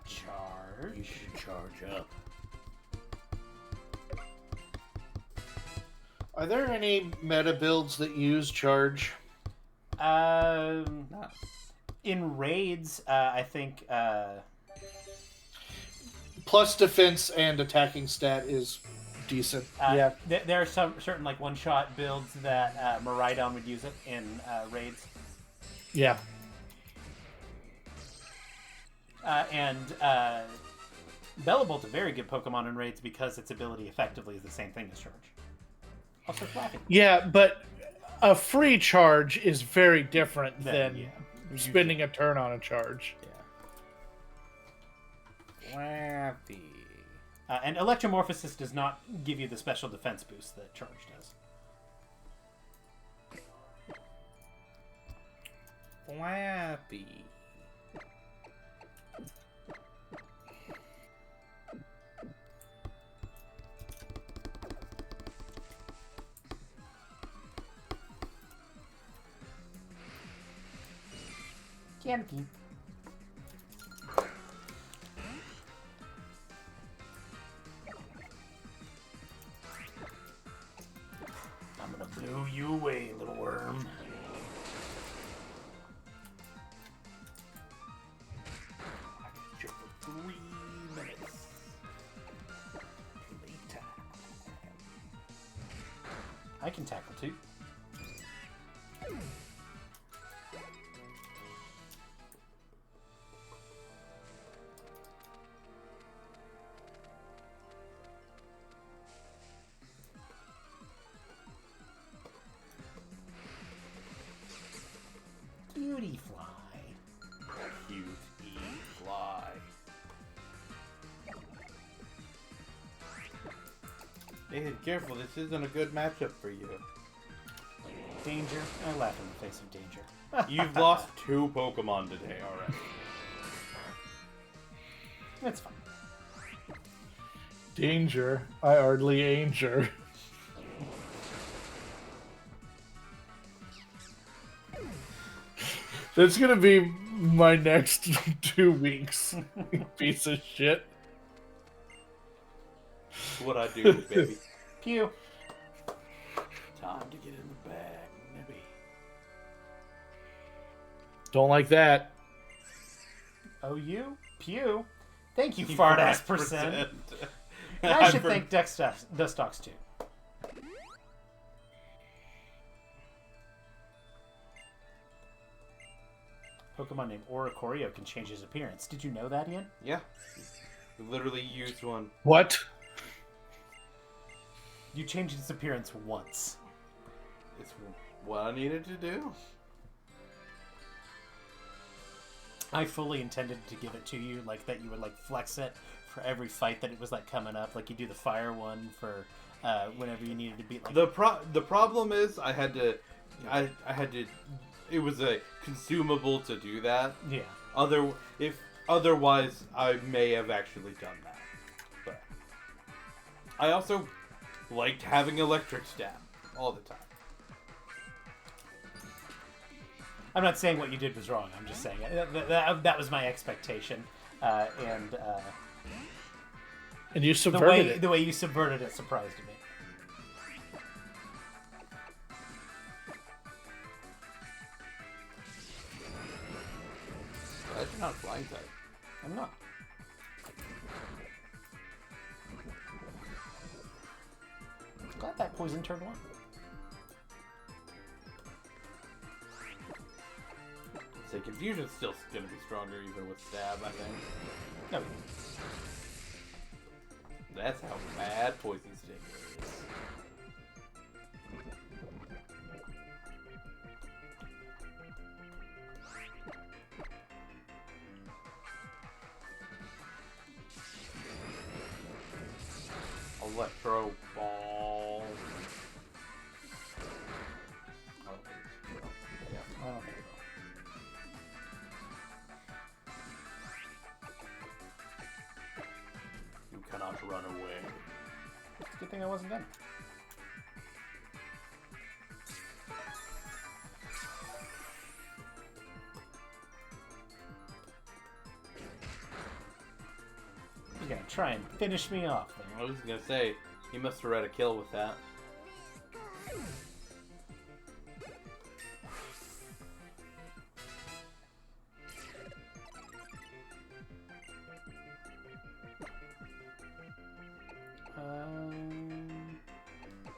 Charge. You should charge up. Are there any meta builds that use charge? No. In raids, I think. Plus defense and attacking stat is decent. Yeah. There are some certain like one-shot builds that Miraidon would use it in raids. Yeah. And Bellabolt's a very good Pokemon in raids because its ability effectively is the same thing as Charge. Also flapping. Yeah, but a free charge is very different than yeah. spending a turn on a charge. Yeah. Flappy. And Electromorphosis does not give you the special defense boost that Charge does. Flappy. Canopy. I'm gonna blow you away, little worm. I got you for 3 minutes. Playtime. I can tackle too. Nathan, careful. This isn't a good matchup for you. Danger. I laugh in the face of danger. You've lost 2 Pokemon today already. It's fine. Danger. I hardly anger. That's gonna be my next 2 weeks. Piece of shit. That's what I do, baby. Pew. Time to get in the bag, maybe. Don't like that. OU? Pew. Thank you, fart ass percent. I should thank Dustox too. Pokemon named Oricorio can change his appearance. Did you know that, Ian? Yeah. We literally used one. What? You changed its appearance once. It's what I needed to do. I fully intended to give it to you, like that you would like flex it for every fight that it was like coming up, like you do the fire one for whenever you needed to beat like The problem is I had to it was a consumable to do that. yeah. Otherwise I may have actually done that. But I also liked having electric stab all the time. I'm not saying what you did was wrong. I'm just saying that was my expectation, and you subverted it. The way you subverted it surprised me. Glad you're not flying type. I'm not. Glad that poison turned one. Say confusion's still gonna be stronger even with stab, I think. No. That's how bad poison sting is. Electro ball. Oh, yeah. I don't think You cannot run away. so. It's a good thing I wasn't done. You're gonna try and finish me off there. I was gonna say, he must have read a kill with that.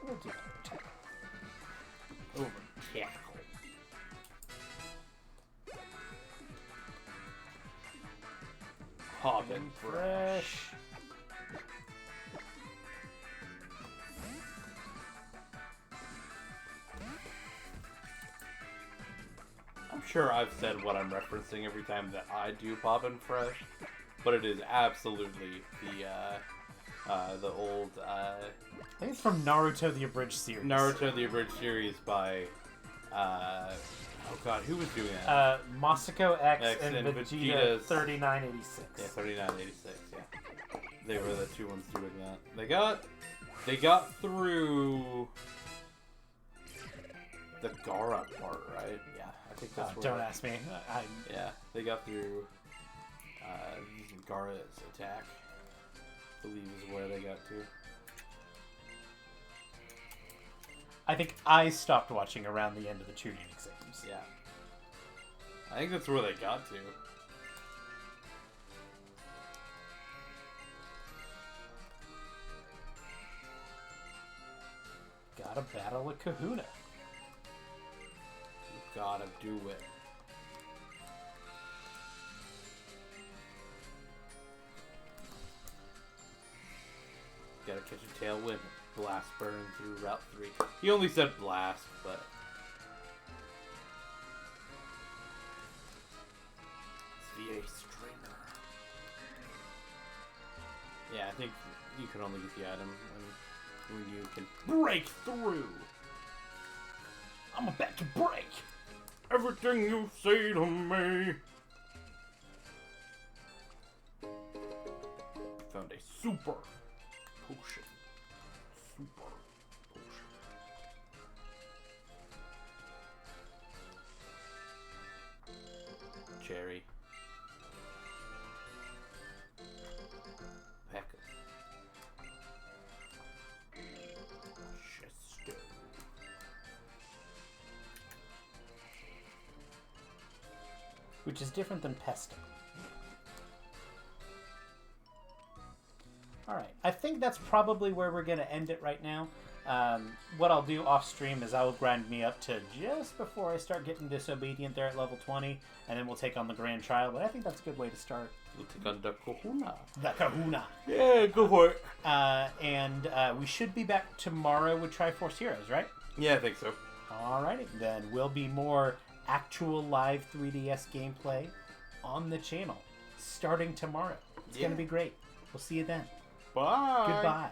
We'll do that. Over tackle. Hoppin' fresh. I'm sure I've said what I'm referencing every time that I do Poppin' Fresh, but it is absolutely the old I think it's from Naruto the Abridged series. Naruto the Abridged series by oh god, who was doing that? Masako X, X and and Vegeta Vegeta's- 3986. Yeah, 3986. Yeah, they were the two ones doing that. They got through the Gara part, right? Yeah, I think that's where. Don't ask me. Yeah, they got through Gara's attack. I believe is where they got to. I think I stopped watching around the end of the tuning exams. Yeah, I think that's where they got to. Gotta battle a Kahuna. You gotta do it. Gotta catch a tailwind. Blast burn through Route 3. He only said blast, but... It's the Ace Stringer. Yeah, I think you can only get the item when you can break through. I'm about to break Everything you say to me. Found a super potion. Super potion. Cherry. Packer. Chester. which is different than pesting. Alright, I think that's probably where we're going to end it right now. What I'll do off stream is I will grind me up to just before I start getting disobedient there at level 20, and then we'll take on the grand trial, but I think that's a good way to start. We'll take on the kahuna. The kahuna. Yeah, go for it. And we should be back tomorrow with Triforce Heroes, right? Yeah, I think so. Alrighty, then we'll be more actual live 3DS gameplay on the channel starting tomorrow. It's going to be great. We'll see you then. Bye. Goodbye.